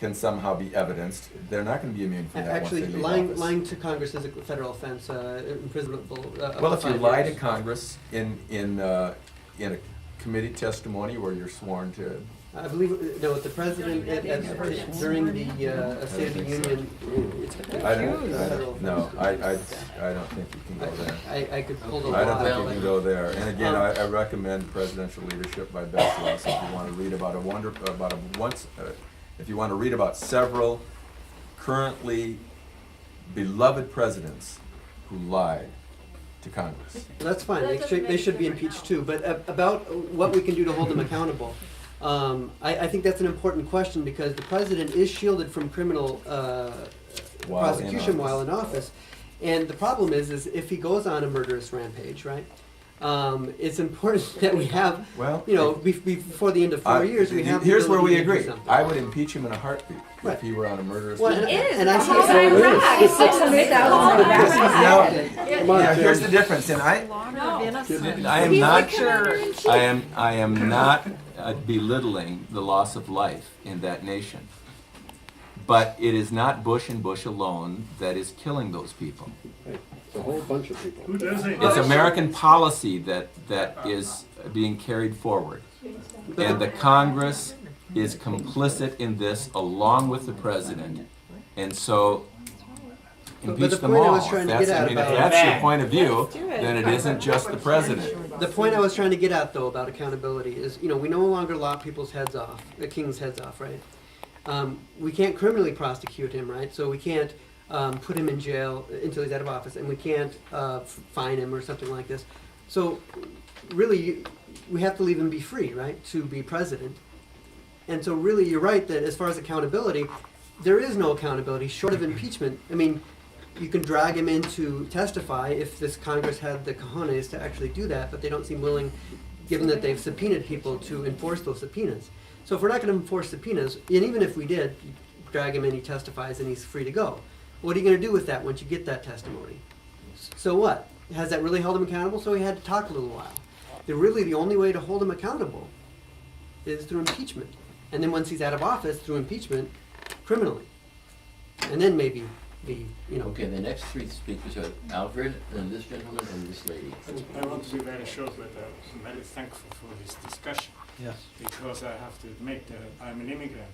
can somehow be evidenced, they're not gonna be immune from that once they Actually, leave office. lying to Congress is a federal offense, imprisonable. Well, if you 5 lie to years. Congress in a committee testimony where you're sworn to, I believe, no, the president, during the State of the Union, it's I federal. don't think you can go there. I could pull the I don't think law. you can go there. And again, I recommend Presidential Leadership by Beth Loss if you want to read if you want to read about several currently beloved presidents who lied to Congress. That's fine, they should be impeached too, but about what we can do to hold them accountable. I think that's an important question because the president is shielded from criminal prosecution while in office. And the problem is if he goes on a murderous rampage, right? It's important that we have, before the end of 4 years, we have. Here's where we the ability agree. to do something. I would impeach him in a heartbeat Right. if he were on a murderous Well, rampage. and I say How so. about Iraq? 600,000 Now, here's the difference, and I am not sure. I am not belittling the loss of life in that nation, but it is not Bush and Bush alone that is killing those people. It's a whole bunch of people. It's American policy that is being carried forward, and the Congress is complicit in this along with the president, and so. Impeach them all. If that's your point of view, then it isn't just the president. The point I was trying to get at, though, about accountability is, we no longer lop people's heads off, the king's heads off, right? We can't criminally prosecute him, right? So we can't put him in jail until he's out of office, and we can't fine him or something like this. So really, we have to leave him be free, right, to be president. And so really, you're right that as far as accountability, there is no accountability short of impeachment. I mean, you can drag him in to testify if this Congress had the cojones to actually do that, but they don't seem willing, given that they've subpoenaed people, to enforce those subpoenas. So if we're not going to enforce subpoenas, and even if we did, drag him in, he testifies, and he's free to go. What are you going to do with that once you get that testimony? So what? Has that really held him accountable? So he had to talk a little while. The only way to hold him accountable is through impeachment. And then once he's out of office, through impeachment, criminally. And then maybe Okay, the next three speakers are Alfred, and this gentleman, and this lady. I want to be very short, but I'm very thankful for this discussion. Yes. Because I have to admit that I'm an immigrant.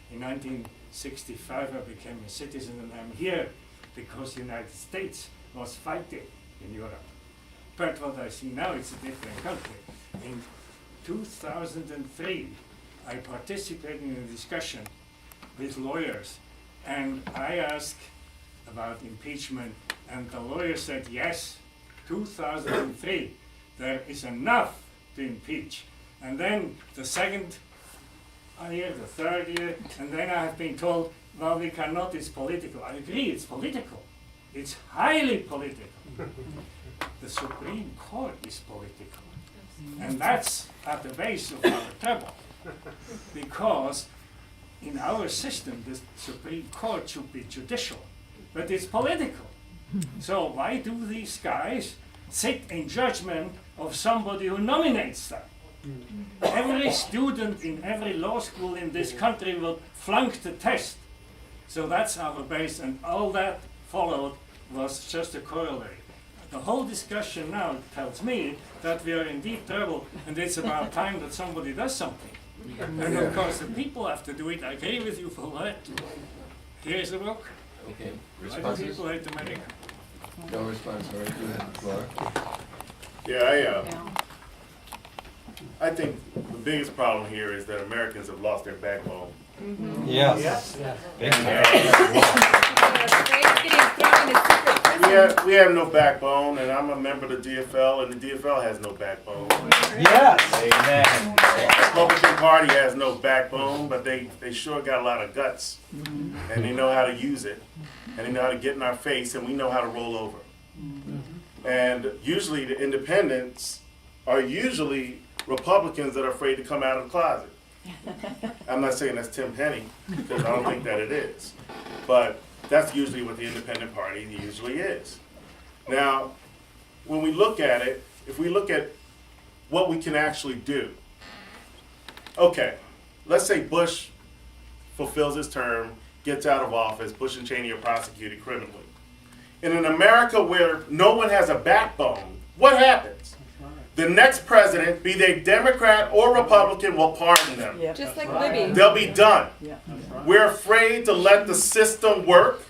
In 1965 I became a citizen, and I'm here because the United States was fighting in Europe. But what I see now, it's a different country. In 2003 I participated in a discussion with lawyers, and I asked about impeachment, and the lawyer said yes, 2003, there is enough to impeach. And then the second year, the third year, and then I have been told, well, we cannot, it's political. I agree, it's political. It's highly political. The Supreme Court is political. And that's at the base of our trouble. Because in our system, the Supreme Court should be judicial, but it's political. So why do these guys sit in judgment of somebody who nominates them? Every student in every law school in this country will flunk the test. So that's our base, and all that followed was just a corollary. The whole discussion now tells me that we are in deep trouble, and it's about time that somebody does something. And of course, the people have to do it. I agree with you for that. Here's the book. Okay, Why do responses? people hate America? No response, all right, go ahead, Laura. Yeah, I think the biggest problem here is that Americans have lost their backbone. Yes. We have no backbone, and I'm a member of the DFL, and the DFL has no backbone. Yes. Amen. The Republican Party has no backbone, but they sure got a lot of guts, and they know how to use it, and they know how to get in our face, and we know how to roll over. And usually the independents are usually Republicans that are afraid to come out of the closet. I'm not saying that's Tim Penny, because I don't think that it is. But that's usually what the independent party usually is. Now, when we look at it, if we look at what we can actually do, okay, let's say Bush fulfills his term, gets out of office, Bush and Cheney are prosecuted criminally. In an America where no one has a backbone, what happens? The next president, be they Democrat or Republican, will pardon them. Just like Libby. They'll be done. We're afraid to let the system work.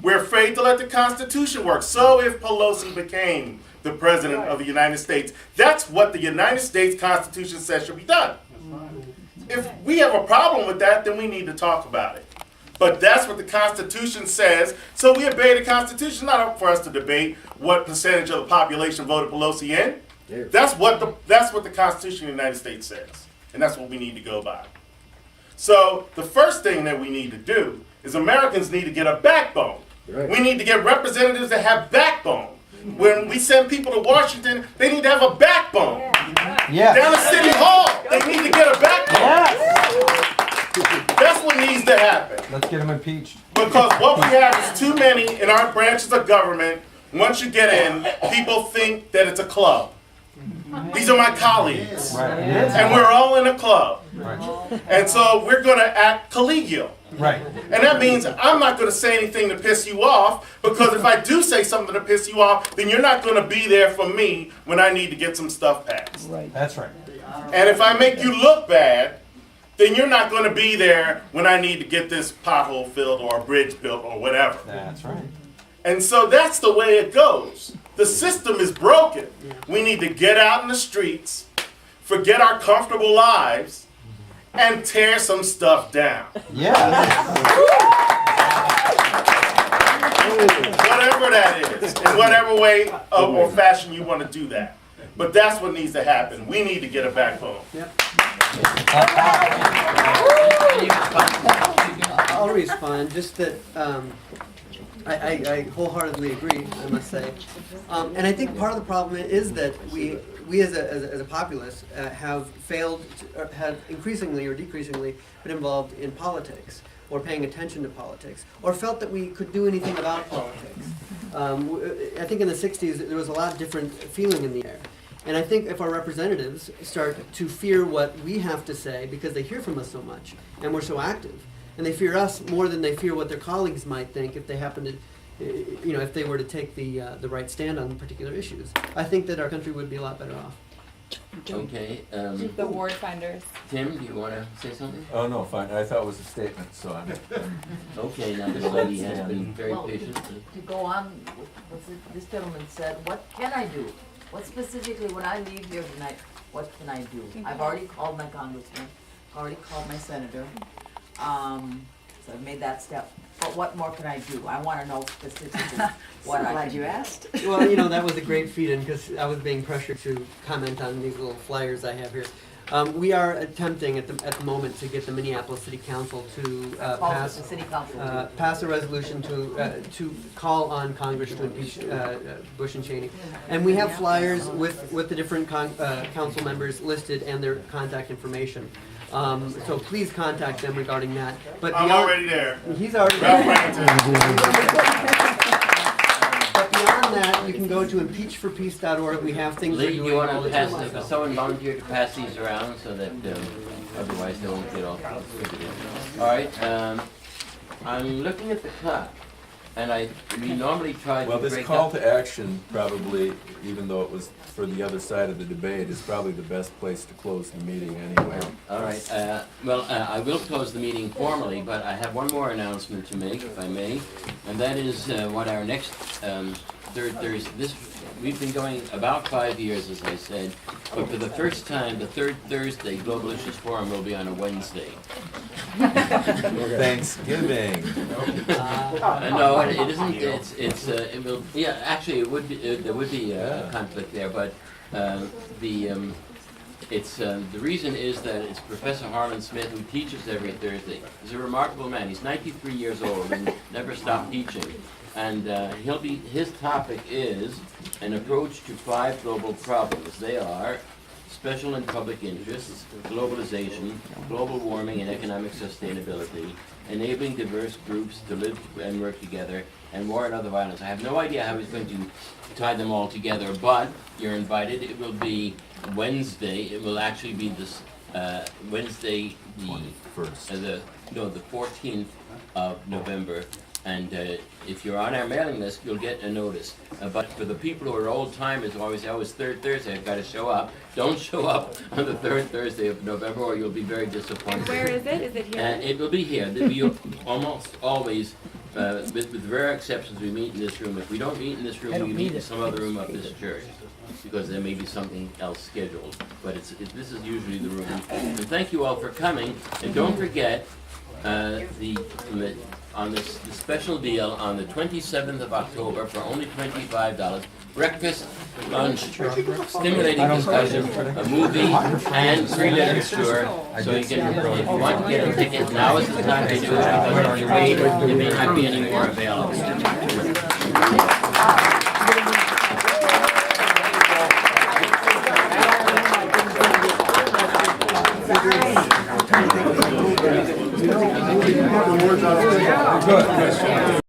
We're afraid to let the Constitution work. So if Pelosi became the president of the United States, that's what the United States Constitution says should be done. If we have a problem with that, then we need to talk about it. But that's what the Constitution says, so we obey the Constitution. Not up for us to debate what percentage of the population voted Pelosi in. That's what the Constitution of the United States says, and that's what we need to go by. So the first thing that we need to do is Americans need to get a backbone. We need to get representatives that have backbone. When we send people to Washington, they need to have a backbone. Down at City Hall, they need to get a backbone. That's what needs to happen. Let's get them impeached. Because what we have is too many in our branches of government. Once you get in, people think that it's a club. These are my colleagues. And we're all in a club. And so we're going to act collegial. And that means I'm not going to say anything to piss you off, because if I do say something to piss you off, then you're not going to be there for me when I need to get some stuff passed. That's right. And if I make you look bad, then you're not going to be there when I need to get this pothole filled or a bridge built or whatever. That's right. And so that's the way it goes. The system is broken. We need to get out in the streets, forget our comfortable lives, and tear some stuff down. Whatever that is, in whatever way or fashion you want to do that. But that's what needs to happen. We need to get a backbone. I'll respond. Just that I wholeheartly agree, I must say. And I think part of the problem is that we as a populace have failed, have increasingly or decreasingly been involved in politics, or paying attention to politics, or felt that we could do anything about politics. I think in the 60s there was a lot of different feeling in the air. And I think if our representatives start to fear what we have to say, because they hear from us so much, and we're so active, and they fear us more than they fear what their colleagues might think if they happen to, if they were to take the right stand on particular issues, I think that our country would be a lot better off. Okay. The ward finders. Tim, do you want to say something? Oh, no, fine. I thought it was a statement, so I'm... Okay, now this lady has been very patient. To go on with what this gentleman said, what can I do? What specifically, when I leave here tonight, what can I do? I've already called my congressman, already called my senator, so I've made that step. But what more can I do? I want to know specifically what I can do. asked. Well, that was a great feed-in, because I was being pressured to comment on these little flyers I have here. We are attempting at the moment to get the Minneapolis City Council to pass a resolution to call on Congress to impeach Bush and Cheney, and we have flyers with the different council members listed and their contact information. So please contact them regarding that. But I'm already there. He's already there. But beyond that, you can go to impeachforpeace.org. We have things Lee, we're you doing want all to the pass time. someone volunteer to pass these around so that otherwise they won't get all distributed. All right. I'm looking at the clock. and we normally try to Well, this break call up. to action probably, even though it was for the other side of the debate, is probably the best place to close the meeting anyway. All right, I will close the meeting formally, but I have one more announcement to make, if I may, and that is what our next third Thursday, we've been going about 5 years, as I said, but for the first time, the third Thursday Global Issues Forum will be on a Wednesday. Thanksgiving. No, it isn't, it will, yeah, actually, it would be, there would be a conflict there, but the reason is that it's Professor Harlan Smith who teaches every Thursday. He's a remarkable man. He's 93 years old and never stopped teaching. And his topic is an approach to 5 global problems. They are special and public interests, globalization, global warming and economic sustainability, enabling diverse groups to live and work together, and war and other violence. I have no idea how he's going to tie them all together, but you're invited. It will be Wednesday. It will actually be this Wednesday, the 14th of November. And if you're on our mailing list, you'll get a notice. But for the people who are old timers, always third Thursday, I've got to show up. Don't show up on the third Thursday of November, or you'll be very disappointed. Where is it? Is it here? It will be here. We almost always, with rare exceptions, we meet in this room. If we don't meet in this room, we meet in some other room of this church, because there may be something else scheduled. But this is usually the room. And thank you all for coming. And don't forget on the special deal on the 27th of October for only $25, breakfast, lunch, stimulating discussion, a movie, and free literature. So you can, if you want to get a ticket, now is the time to do it, because if you wait, there may not be any more available. Good.